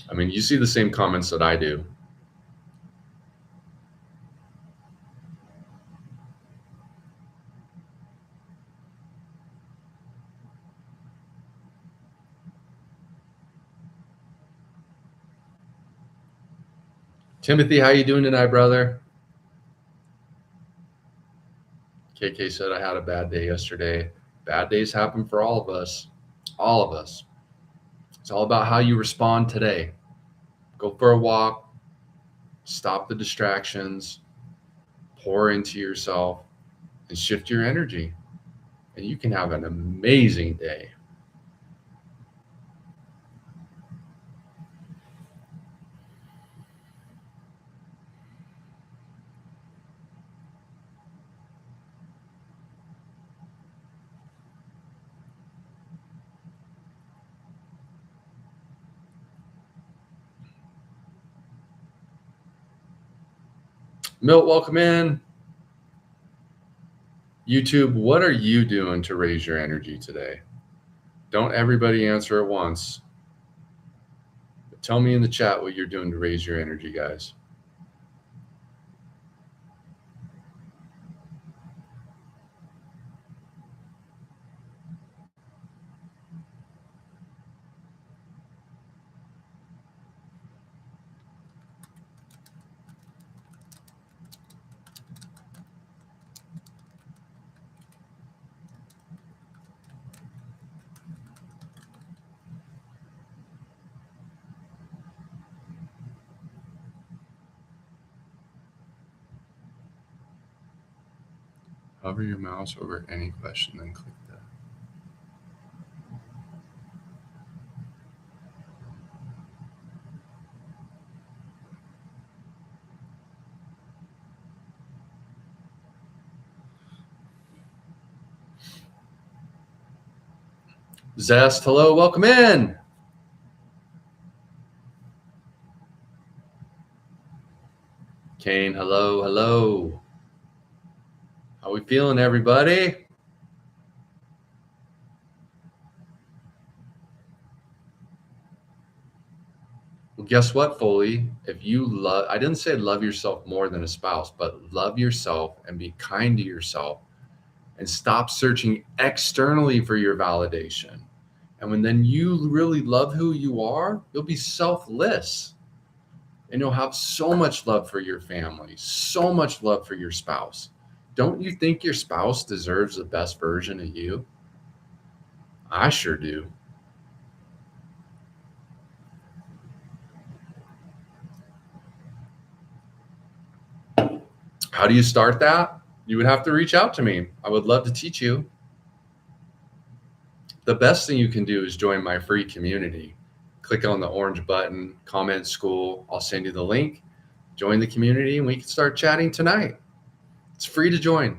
I mean, you see the same comments that I do. Timothy, how you doing tonight, brother? KK said I had a bad day yesterday. Bad days happen for all of us. All of us. It's all about how you respond today. Go for a walk. Stop the distractions. Pour into yourself and shift your energy. And you can have an amazing day. Milt, welcome in. YouTube, what are you doing to raise your energy today? Don't everybody answer at once. But tell me in the chat what you're doing to raise your energy, guys. Hover your mouse over any question, then click that. Zest, hello, welcome in. Kane, hello, hello. How we feeling, everybody? Well, guess what, Foley? If you love, I didn't say love yourself more than a spouse, but love yourself and be kind to yourself and stop searching externally for your validation. And when then you really love who you are, you'll be selfless and you'll have so much love for your family, so much love for your spouse. Don't you think your spouse deserves the best version of you? I sure do. How do you start that? You would have to reach out to me. I would love to teach you. The best thing you can do is join my free community. Click on the orange button, comment school. I'll send you the link. Join the community and we can start chatting tonight. It's free to join.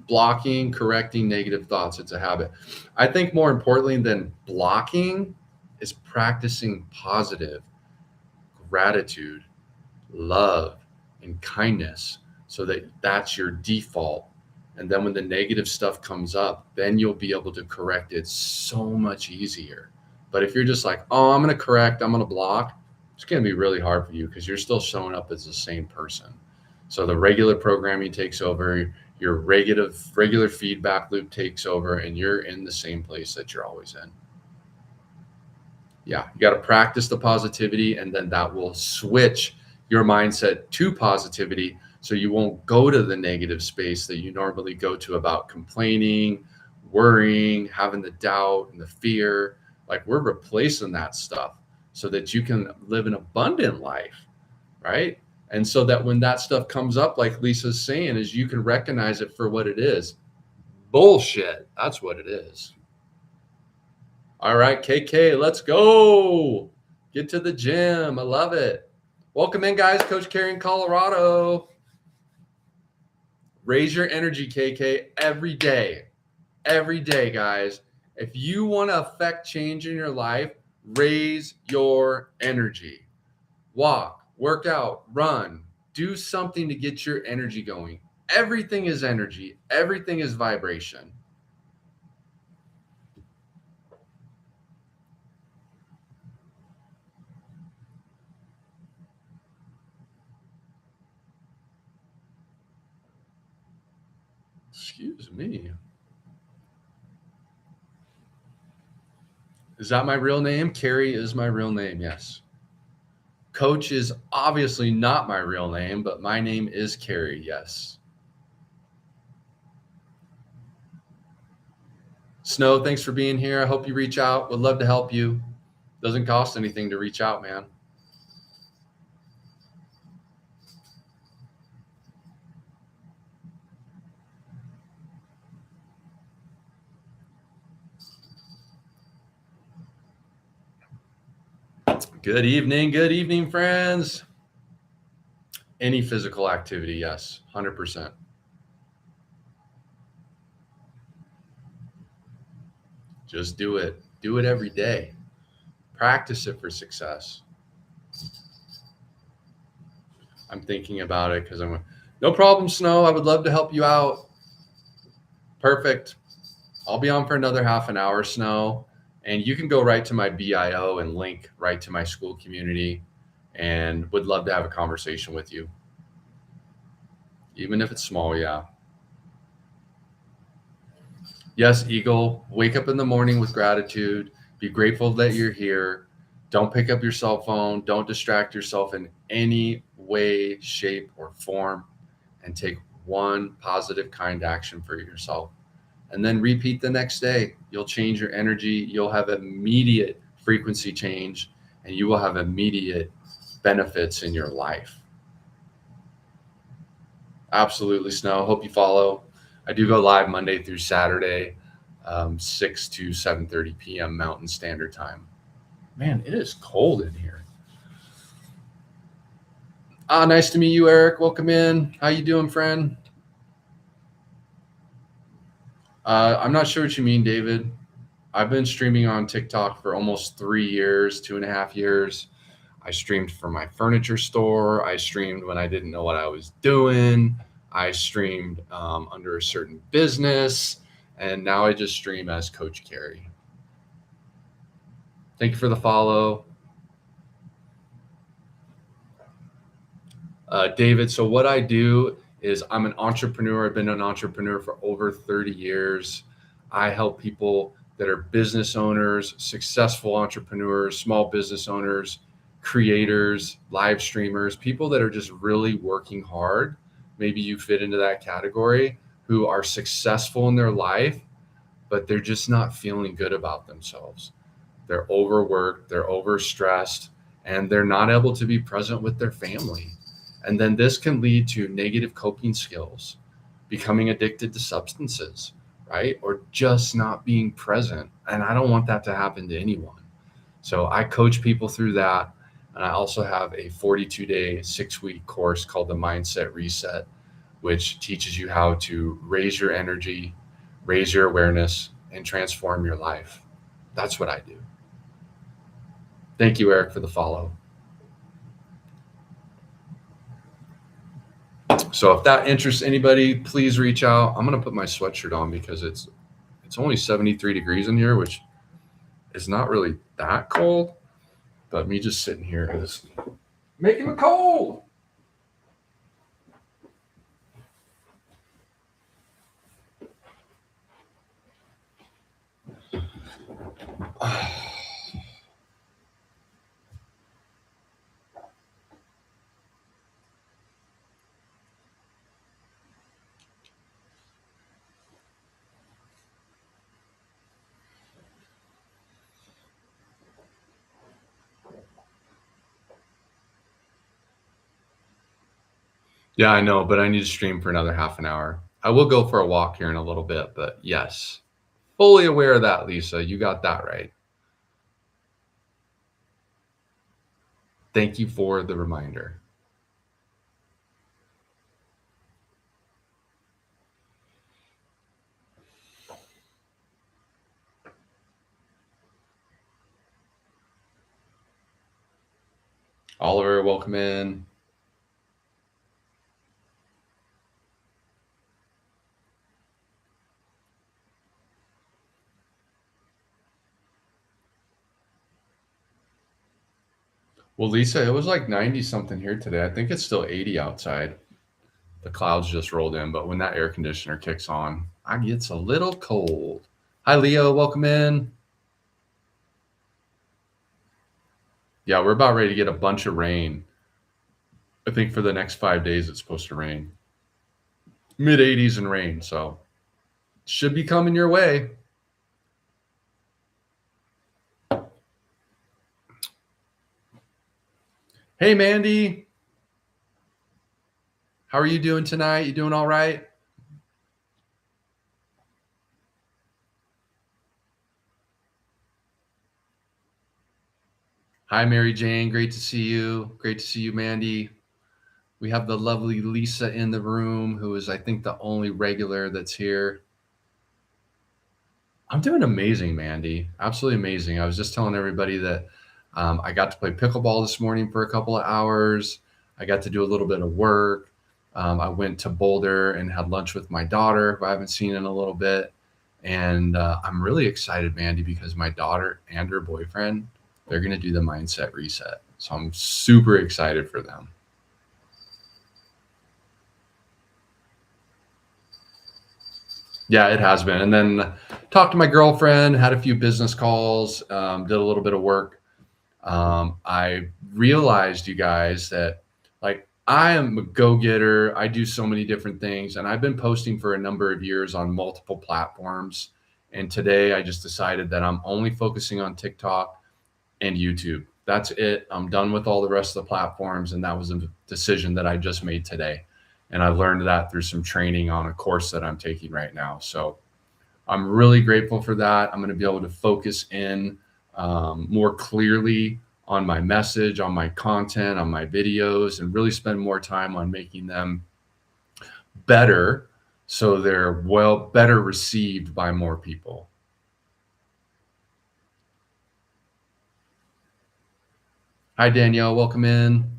Blocking, correcting negative thoughts. It's a habit. I think more importantly than blocking is practicing positive gratitude, love, and kindness so that that's your default. And then when the negative stuff comes up, then you'll be able to correct it so much easier. But if you're just like, oh, I'm going to correct, I'm going to block, it's going to be really hard for you because you're still showing up as the same person. So the regular programming takes over, your regular feedback loop takes over, and you're in the same place that you're always in. Yeah, you got to practice the positivity, and then that will switch your mindset to positivity so you won't go to the negative space that you normally go to about complaining, worrying, having the doubt and the fear. Like, we're replacing that stuff so that you can live an abundant life, right? And so that when that stuff comes up, like Lisa's saying, is you can recognize it for what it is. Bullshit. That's what it is. All right, KK, let's go. Get to the gym. I love it. Welcome in, guys. Coach Cary in Colorado. Raise your energy, KK, every day. Every day, guys. If you want to affect change in your life, raise your energy. Walk, work out, run, do something to get your energy going. Everything is energy. Everything is vibration. Excuse me. Is that my real name? Cary is my real name, yes. Coach is obviously not my real name, but my name is Cary, yes. Snow, thanks for being here. I hope you reach out. Would love to help you. Doesn't cost anything to reach out, man. Good evening, friends. Any physical activity, yes, 100%. Just do it. Do it every day. Practice it for success. I'm thinking about it because no problem, Snow. I would love to help you out. Perfect. I'll be on for another half an hour, Snow. And you can go right to my BIO and link right to my school community, and would love to have a conversation with you. Even if it's small, yeah. Yes, Eagle, wake up in the morning with gratitude. Be grateful that you're here. Don't pick up your cell phone. Don't distract yourself in any way, shape, or form. And take one positive, kind action for yourself. And then repeat the next day. You'll change your energy. You'll have immediate frequency change, and you will have immediate benefits in your life. Absolutely, Snow. Hope you follow. I do go live Monday through Saturday, 6 to 7:30 p.m. Mountain Standard Time. Man, it is cold in here. Nice to meet you, Eric. Welcome in. How you doing, friend? I'm not sure what you mean, David. I've been streaming on TikTok for almost 3 years, 2.5 years. I streamed for my furniture store. I streamed when I didn't know what I was doing. I streamed under a certain business. And now I just stream as Coach Cary. Thank you for the follow. David, so what I do is I'm an entrepreneur. I've been an entrepreneur for over 30 years. I help people that are business owners, successful entrepreneurs, small business owners, creators, live streamers, people that are just really working hard. Maybe you fit into that category, who are successful in their life, but they're just not feeling good about themselves. They're overworked, they're overstressed, and they're not able to be present with their family. And then this can lead to negative coping skills, becoming addicted to substances, right? Or just not being present. And I don't want that to happen to anyone. So I coach people through that. And I also have a 42-day, 6-week course called the Mindset Reset, which teaches you how to raise your energy, raise your awareness, and transform your life. That's what I do. Thank you, Eric, for the follow. So if that interests anybody, please reach out. I'm going to put my sweatshirt on because it's only 73 degrees in here, which is not really that cold, but me just sitting here is making it cold. Yeah, I know, but I need to stream for another half an hour. I will go for a walk here in a little bit, but yes, fully aware of that, Lisa. You got that right. Thank you for the reminder. Oliver, welcome in. Well, Lisa, it was like 90 something here today. I think it's still 80 outside. The clouds just rolled in, but when that air conditioner kicks on, it gets a little cold. Hi, Leo. Welcome in. Yeah, we're about ready to get a bunch of rain. I think for the next 5 days, it's supposed to rain. Mid 80s and rain. So should be coming your way. Hey, Mandy. How are you doing tonight? You doing all right? Hi, Mary Jane. Great to see you. Great to see you, Mandy. We have the lovely Lisa in the room, who is, I think, the only regular that's here. I'm doing amazing, Mandy. Absolutely amazing. I was just telling everybody that I got to play pickleball this morning for a couple of hours. I got to do a little bit of work. I went to Boulder and had lunch with my daughter, who I haven't seen in a little bit. And I'm really excited, Mandy, because my daughter and her boyfriend, they're going to do the Mindset Reset. So I'm super excited for them. Yeah, it has been. And then talked to my girlfriend, had a few business calls, did a little bit of work. I realized, you guys, that like I am a go-getter. I do so many different things, and I've been posting for a number of years on multiple platforms. And today I just decided that I'm only focusing on TikTok and YouTube. That's it. I'm done with all the rest of the platforms. And that was a decision that I just made today. And I learned that through some training on a course that I'm taking right now. So I'm really grateful for that. I'm going to be able to focus in more clearly on my message, on my content, on my videos, and really spend more time on making them better so they're better received by more people. Hi, Danielle. Welcome in.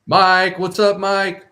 Mike, what's up, Mike?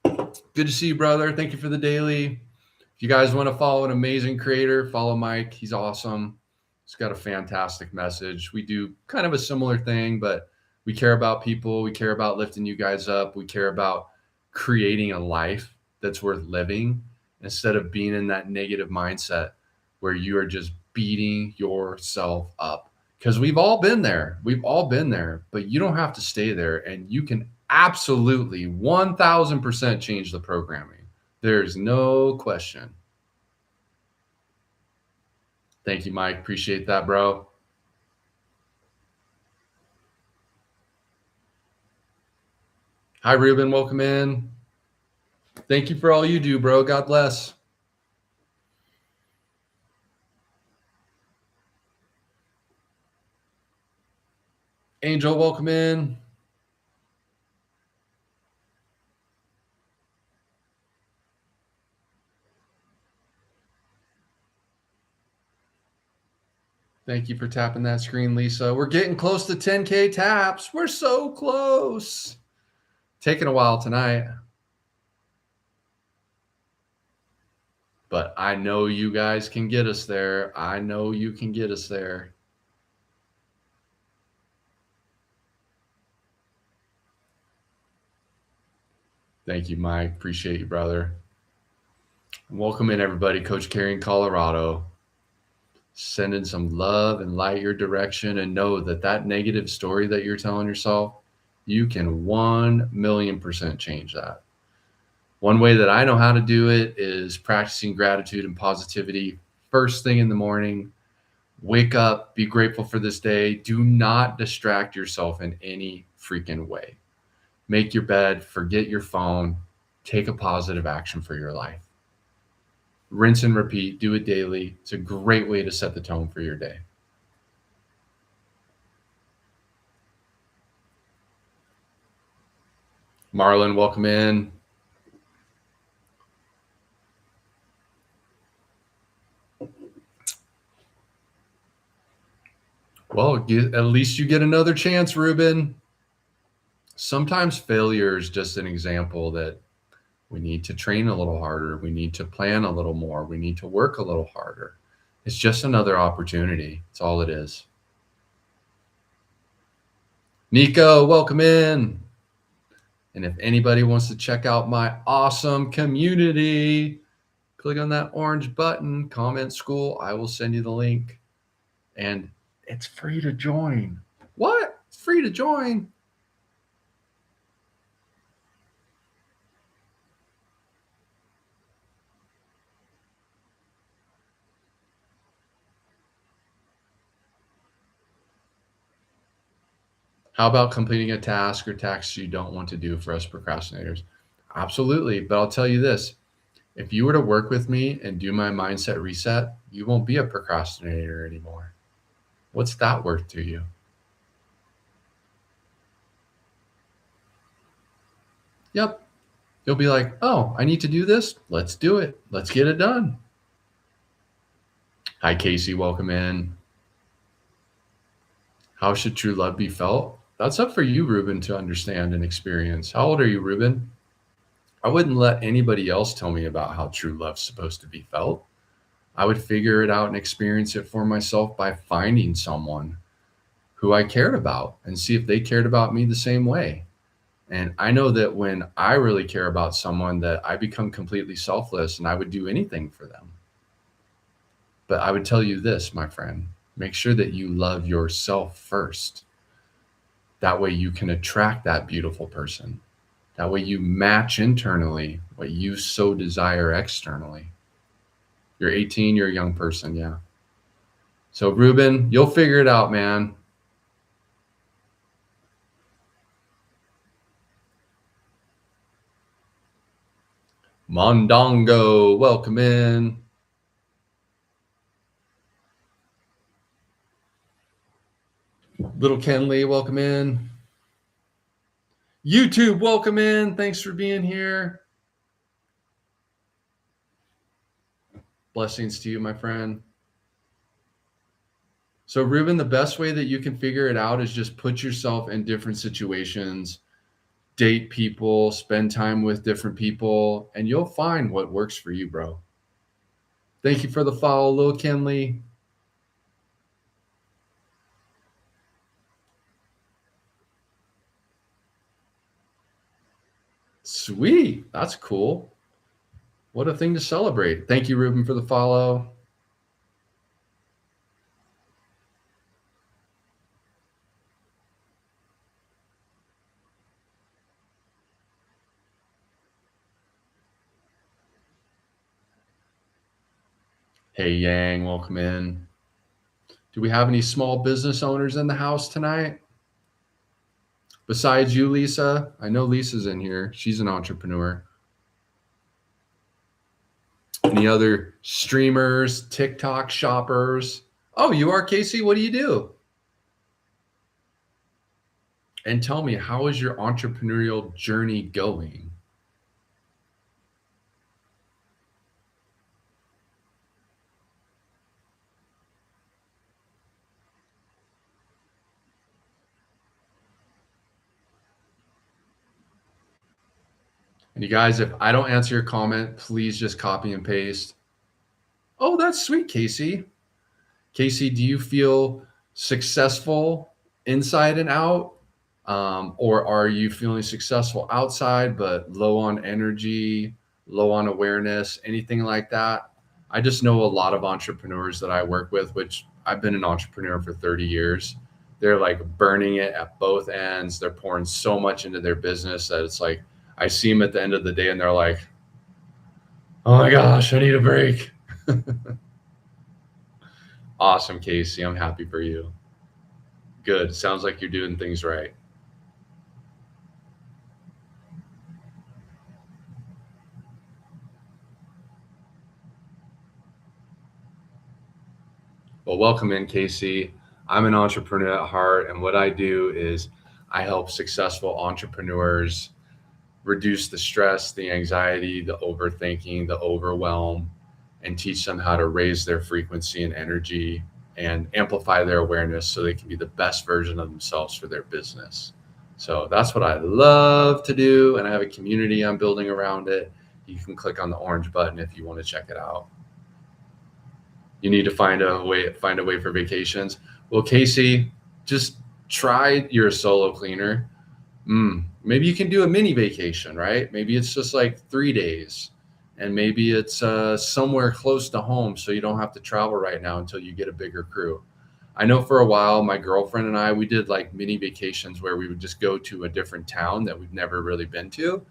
Good to see you, brother. Thank you for the daily. If you guys want to follow an amazing creator, follow Mike. He's awesome. He's got a fantastic message. We do kind of a similar thing, but We care about people. We care about lifting you guys up. We care about creating a life that's worth living instead of being in that negative mindset where you are just beating yourself up. Because we've all been there. We've all been there, but you don't have to stay there. And you can absolutely 1000% change the programming. There's no question. Thank you, Mike. Appreciate that, bro. Hi, Ruben. Welcome in. Thank you for all you do, bro. God bless. Angel, welcome in. Thank you for tapping that screen, Lisa. We're getting close to 10K taps. We're so close. Taking a while tonight. But I know you guys can get us there. I know you can get us there. Thank you, Mike. Appreciate you, brother. Welcome in, everybody. Coach Cary in Colorado. Sending some love and light your direction, and know that that negative story that you're telling yourself, you can 1,000,000% change that. One way that I know how to do it is practicing gratitude and positivity first thing in the morning. Wake up, be grateful for this day. Do not distract yourself in any freaking way. Make your bed, forget your phone, take a positive action for your life. Rinse and repeat, do it daily. It's a great way to set the tone for your day. Marlon, welcome in. Well, at least you get another chance, Ruben. Sometimes failure is just an example that we need to train a little harder. We need to plan a little more. We need to work a little harder. It's just another opportunity. That's all it is. Nico, welcome in. And if anybody wants to check out my awesome community, click on that orange button, comment school. I will send you the link. And it's free to join. What? It's free to join. How about completing a task or tasks you don't want to do for us procrastinators? Absolutely. But I'll tell you this, if you were to work with me and do my mindset reset, you won't be a procrastinator anymore. What's that worth to you? Yep. You'll be like, oh, I need to do this. Let's do it. Let's get it done. Hi, Casey. Welcome in. How should true love be felt? That's up for you, Ruben, to understand and experience. How old are you, Ruben? I wouldn't let anybody else tell me about how true love's supposed to be felt. I would figure it out and experience it for myself by finding someone who I cared about and see if they cared about me the same way. And I know that when I really care about someone, that I become completely selfless and I would do anything for them. But I would tell you this, my friend, make sure that you love yourself first. That way you can attract that beautiful person. That way you match internally what you so desire externally. You're 18, you're a young person, yeah. So Ruben, you'll figure it out, man. Mondongo, welcome in. Little Kenley, welcome in. YouTube, welcome in. Thanks for being here. Blessings to you, my friend. So, Ruben, the best way that you can figure it out is just put yourself in different situations, date people, spend time with different people, and you'll find what works for you, bro. Thank you for the follow, Lil Kenley. Sweet. That's cool. What a thing to celebrate. Thank you, Ruben, for the follow. Hey, Yang, welcome in. Do we have any small business owners in the house tonight? Besides you, Lisa? I know Lisa's in here. She's an entrepreneur. Any other streamers, TikTok shoppers? Oh, you are, Casey? What do you do? And tell me, how is your entrepreneurial journey going? And you guys, if I don't answer your comment, please just copy and paste. Oh, that's sweet, Casey. Casey, do you feel successful inside and out? Or are you feeling successful outside but low on energy, low on awareness, anything like that? I just know a lot of entrepreneurs that I work with, which I've been an entrepreneur for 30 years. They're like burning it at both ends. They're pouring so much into their business that it's like I see them at the end of the day and they're like, oh my gosh, I need a break. Awesome, Casey. I'm happy for you. Good. Sounds like you're doing things right. Well, welcome in, Casey. I'm an entrepreneur at heart, and what I do is I help successful entrepreneurs reduce the stress, the anxiety, the overthinking, the overwhelm, and teach them how to raise their frequency and energy and amplify their awareness so they can be the best version of themselves for their business. So that's what I love to do, and I have a community I'm building around it. You can click on the orange button if you want to check it out. You need to find a way for vacations. Well, Casey, just try. You're a solo cleaner. Maybe you can do a mini vacation, right? Maybe it's just like 3 days, and maybe it's somewhere close to home, so you don't have to travel right now until you get a bigger crew. I know for a while, my girlfriend and I, we did like mini vacations where we would just go to a different town that we've never really been to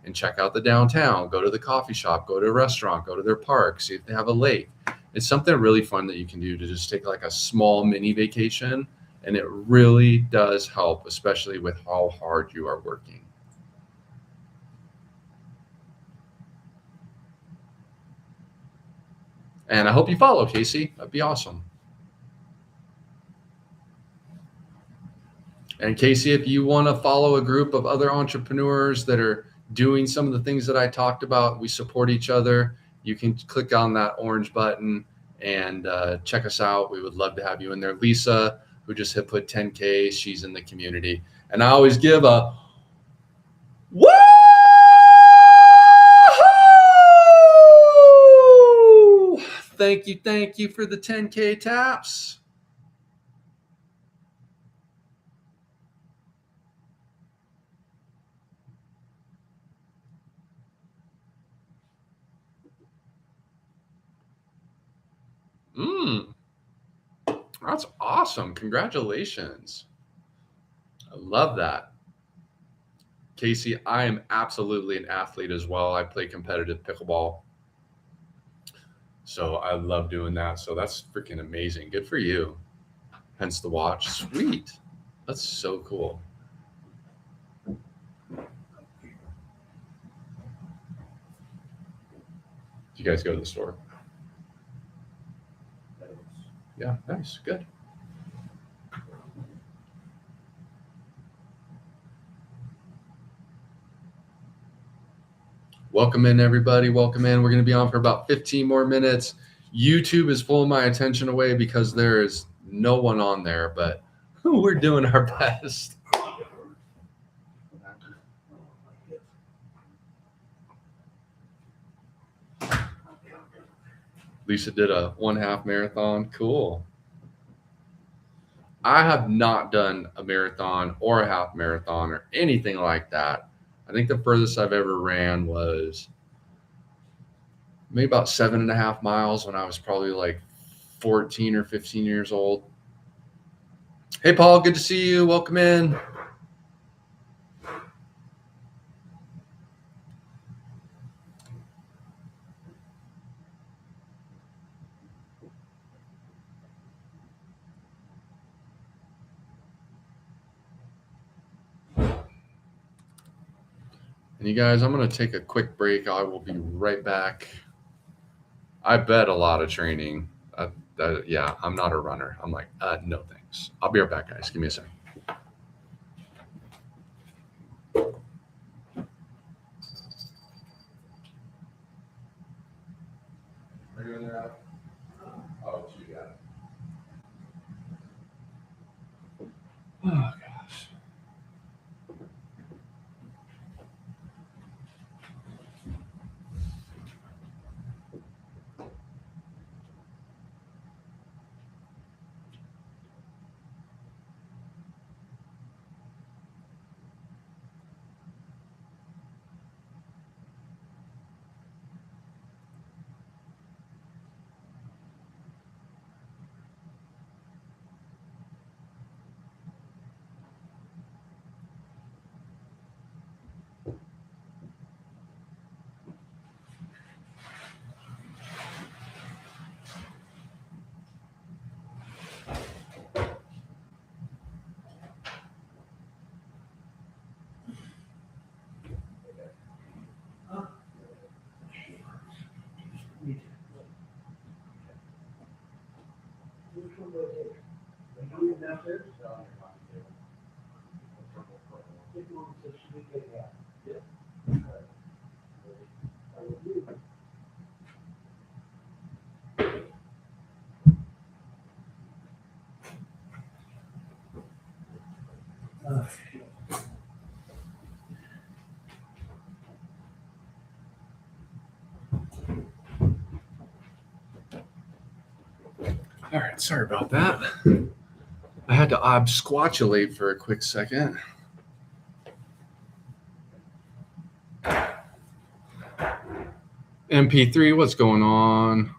and check out the downtown, go to the coffee shop, go to a restaurant, go to their park, see if they have a lake. It's something really fun that you can do to just take like a small mini vacation. And it really does help, especially with how hard you are working. And I hope you follow, Casey. That'd be awesome. And Casey, if you want to follow a group of other entrepreneurs that are doing some of the things that I talked about, we support each other. You can click on that orange button and check us out. We would love to have you in there. Lisa, who just put 10K, she's in the community. And I always give a woo! Thank you for the 10K taps. That's awesome. Congratulations. I love that. Casey, I am absolutely an athlete as well. I play competitive pickleball. So I love doing that. So that's freaking amazing. Good for you. Hence the watch. Sweet. That's so cool. Do you guys go to the store? Yeah, nice. Good. Welcome in, everybody. Welcome in. We're going to be on for about 15 more minutes. YouTube is pulling my attention away because there is no one on there, but we're doing our best. Lisa did a 1/2 marathon. Cool. I have not done a marathon or a half marathon or anything like that. I think the furthest I've ever ran was maybe about 7.5 miles when I was probably like 14 or 15 years old. Hey, Paul, good to see you. Welcome in. And you guys, I'm going to take a quick break. I will be right back. I bet a lot of training. Yeah, I'm not a runner. I'm like, no thanks. I'll be right back, guys. Give me a second. Are you in there? Oh, you got it. Oh, gosh. All right, sorry about that. I had to obsquatulate for a quick second. MP3, what's going on?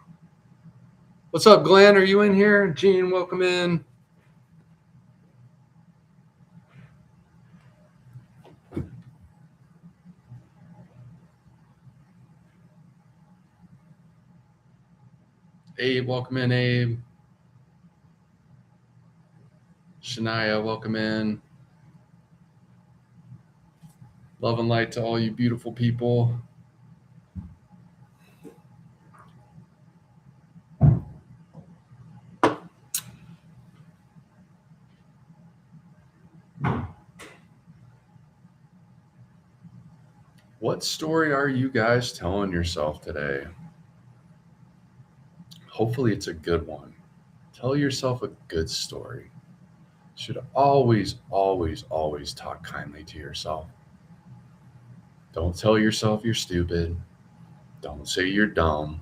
What's up, Glenn? Are you in here? Gene, welcome in. Abe, welcome in, Abe. Shania, welcome in. Love and light to all you beautiful people. What story are you guys telling yourself today? Hopefully it's a good one. Tell yourself a good story. Should always, always, always talk kindly to yourself. Don't tell yourself you're stupid. Don't say you're dumb.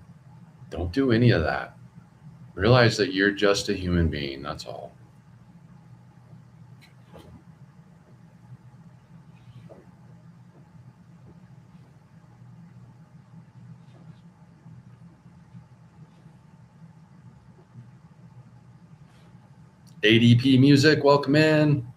Don't do any of that. Realize that you're just a human being. That's all. ADP Music, welcome in. Do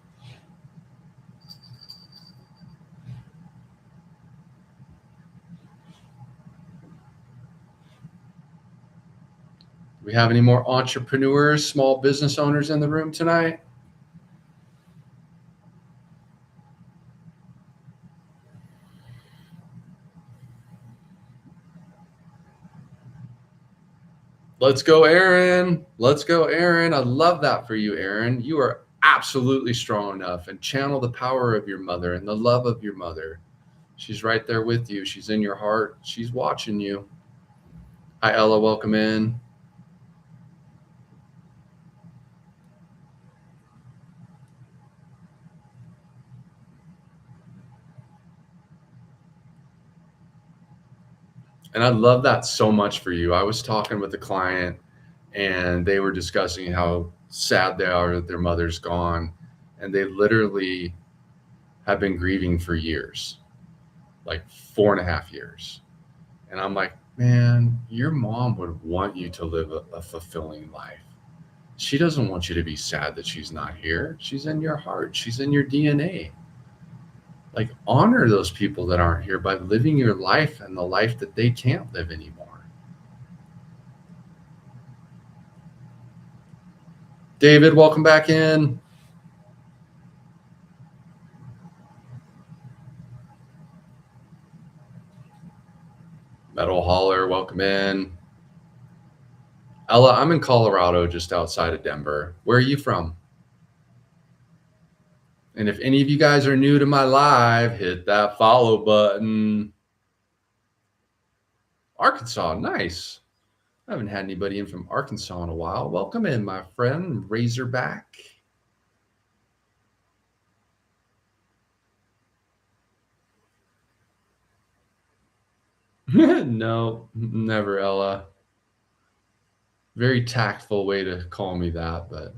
we have any more entrepreneurs, small business owners in the room tonight? Let's go, Aaron. Let's go, Aaron. I love that for you, Aaron. You are absolutely strong enough, and channel the power of your mother and the love of your mother. She's right there with you. She's in your heart. She's watching you. Hi, Ella. Welcome in. And I love that so much for you. I was talking with a client and they were discussing how sad they are that their mother's gone. And they literally have been grieving for years. like 4.5 years. And I'm like, man, your mom would want you to live a fulfilling life. She doesn't want you to be sad that she's not here. She's in your heart, she's in your DNA. Like, honor those people that aren't here by living your life and the life that they can't live anymore. David, welcome back in. Metal Holler, welcome in. Ella, I'm in Colorado, just outside of Denver. Where are you from? And if any of you guys are new to my live, hit that follow button. Arkansas, nice. I haven't had anybody in from Arkansas in a while. Welcome in, my friend, Razorback. No, never, Ella. Very tactful way to call me that, but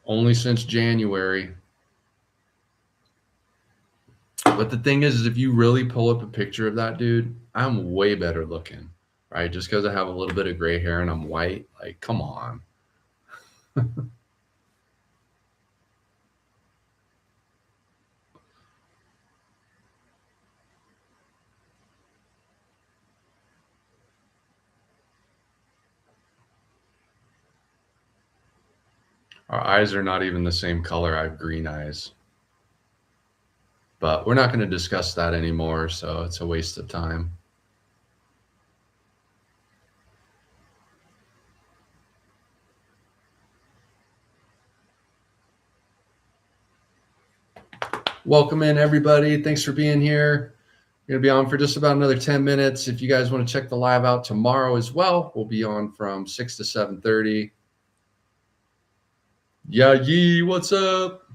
only since January. But the thing is if you really pull up a picture of that dude, I'm way better looking, right? Just because I have a little bit of gray hair and I'm white, like, come on. Our eyes are not even the same color. I have green eyes. But we're not going to discuss that anymore, so it's a waste of time. Welcome in, everybody. Thanks for being here. We're going to be on for just about another 10 minutes. If you guys want to check the live out tomorrow as well, we'll be on from 6 to 7:30. Yeah, yee, what's up?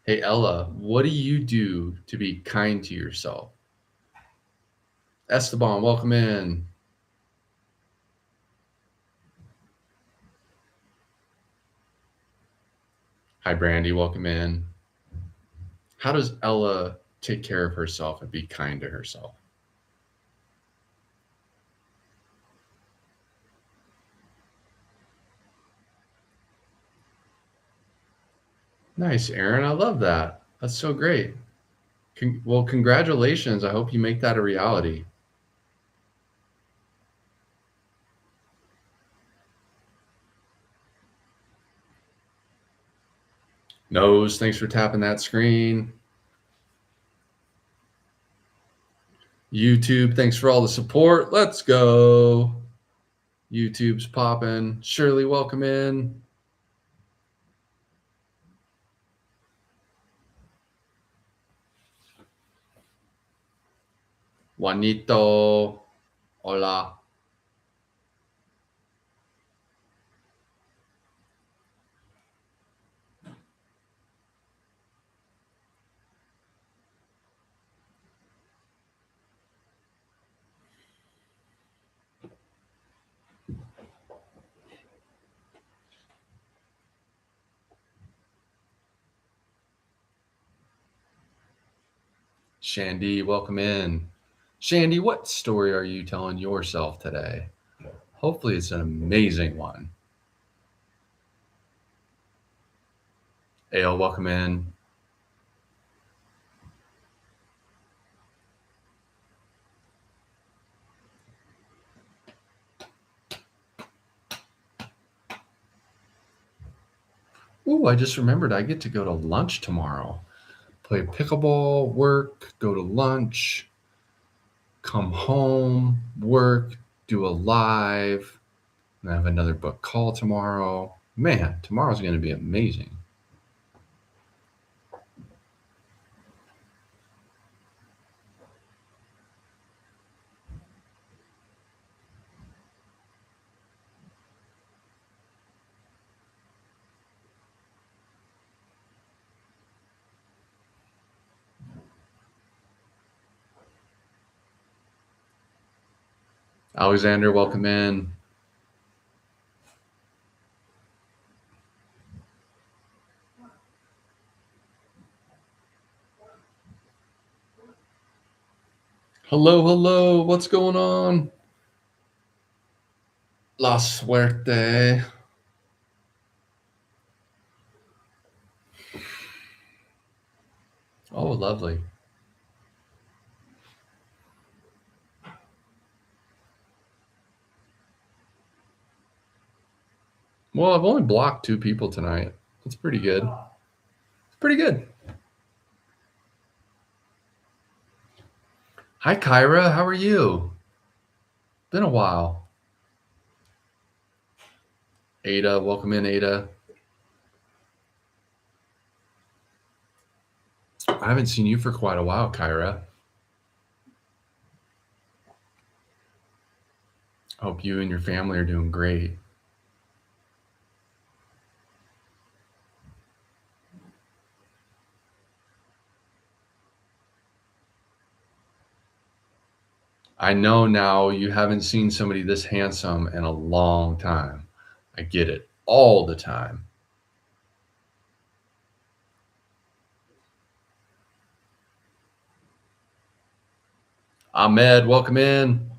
Hey, Ella, what do you do to be kind to yourself? Esteban, welcome in. Hi, Brandy, welcome in. How does Ella take care of herself and be kind to herself? Nice, Aaron. I love that. That's so great. Well, congratulations. I hope you make that a reality. Nose, thanks for tapping that screen. YouTube, thanks for all the support. Let's go. YouTube's popping. Shirley, welcome in. Juanito, hola. Shandy, welcome in. Shandy, what story are you telling yourself today? Hopefully, it's an amazing one. Ale, welcome in. Ooh, I just remembered I get to go to lunch tomorrow. Play pickleball, work, go to lunch, come home, work, do a live, and I have another book call tomorrow. Man, tomorrow's going to be amazing. Alexander, welcome in. Hello, hello. What's going on? La suerte. Oh, lovely. Well, I've only blocked 2 people tonight. That's pretty good. Pretty good. Hi, Kyra. How are you? Been a while. Ada, welcome in, Ada. I haven't seen you for quite a while, Kyra. Hope you and your family are doing great. I know now you haven't seen somebody this handsome in a long time. I get it all the time. Ahmed, welcome in.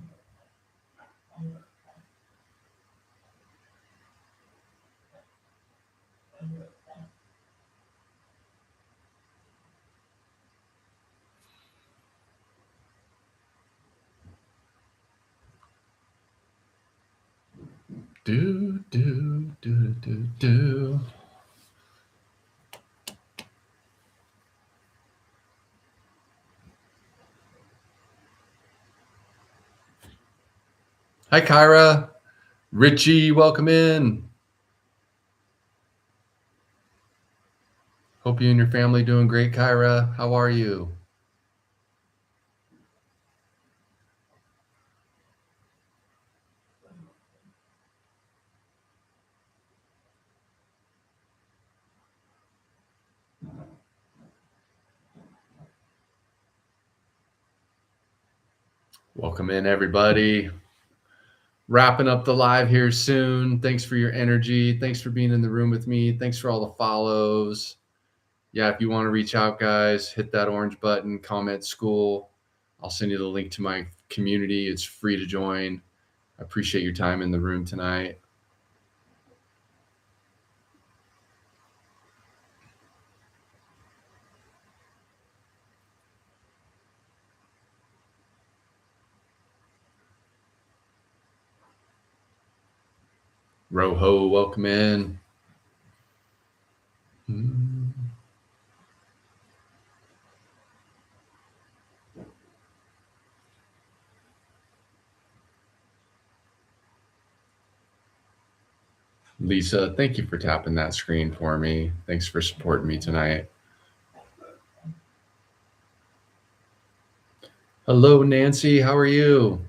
Do, do, do, do, do. Hi, Kyra. Richie, welcome in. Hope you and your family doing great, Kyra. How are you? Welcome in, everybody. Wrapping up the live here soon. Thanks for your energy. Thanks for being in the room with me. Thanks for all the follows. Yeah, if you want to reach out, guys, hit that orange button, comment school. I'll send you the link to my community. It's free to join. I appreciate your time in the room tonight. Roho, welcome in. Lisa, thank you for tapping that screen for me. Thanks for supporting me tonight. Hello, Nancy. How are you?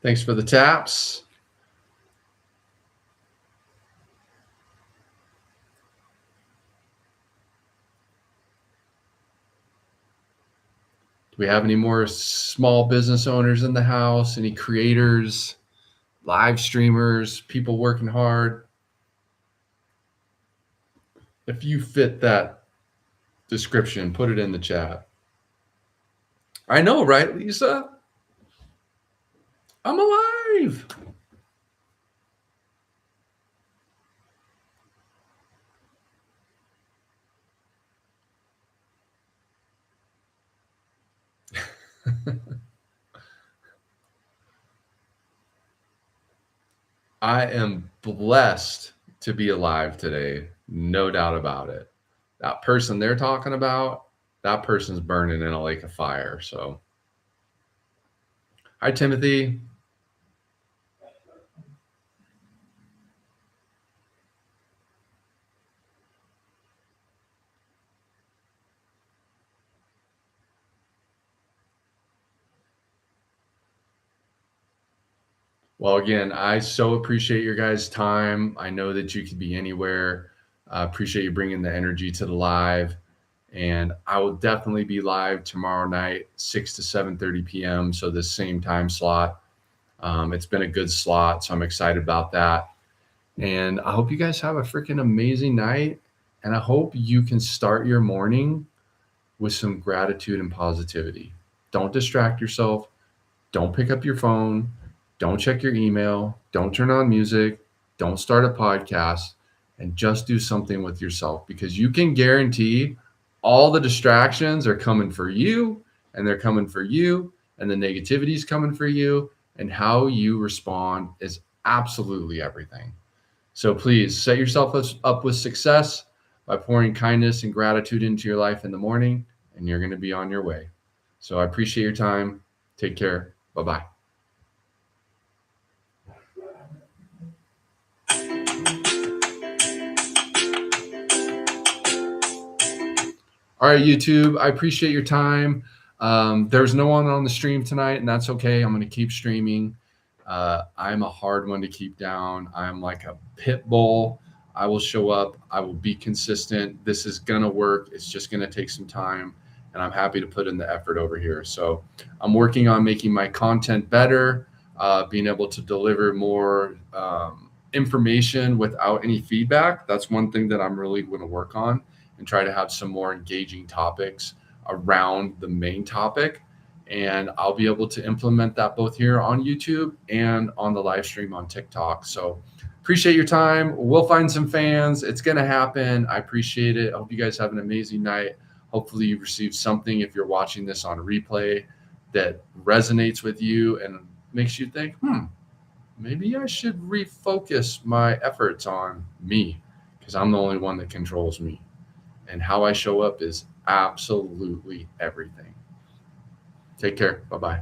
Thanks for the taps. Do we have any more small business owners in the house? Any creators, live streamers, people working hard? If you fit that description, put it in the chat. I know, right, Lisa? I'm alive. I am blessed to be alive today. No doubt about it. That person they're talking about, that person's burning in a lake of fire. So, hi, Timothy. Well, again, I so appreciate your guys' time. I know that you could be anywhere. I appreciate you bringing the energy to the live. And I will definitely be live tomorrow night, 6 to 7:30 p.m. So the same time slot. It's been a good slot, so I'm excited about that. And I hope you guys have a freaking amazing night. And I hope you can start your morning with some gratitude and positivity. Don't distract yourself. Don't pick up your phone. Don't check your email. Don't turn on music. Don't start a podcast, and just do something with yourself, because you can guarantee all the distractions are coming for you, and they're coming for you, and the negativity is coming for you. And how you respond is absolutely everything. So please set yourself up with success by pouring kindness and gratitude into your life in the morning, and you're going to be on your way. So I appreciate your time. Take care. Bye bye. All right, YouTube, I appreciate your time. There's no one on the stream tonight, and that's okay. I'm going to keep streaming. I'm a hard one to keep down. I'm like a pit bull. I will show up. I will be consistent. This is going to work. It's just going to take some time, and I'm happy to put in the effort over here. So I'm working on making my content better, being able to deliver more information without any feedback. That's one thing that I'm really going to work on, and try to have some more engaging topics around the main topic. And I'll be able to implement that both here on YouTube and on the live stream on TikTok. So appreciate your time. We'll find some fans. It's going to happen. I appreciate it. I hope you guys have an amazing night. Hopefully you received something, if you're watching this on replay, that resonates with you and makes you think, maybe I should refocus my efforts on me, because I'm the only one that controls me. And how I show up is absolutely everything. Take care. Bye bye.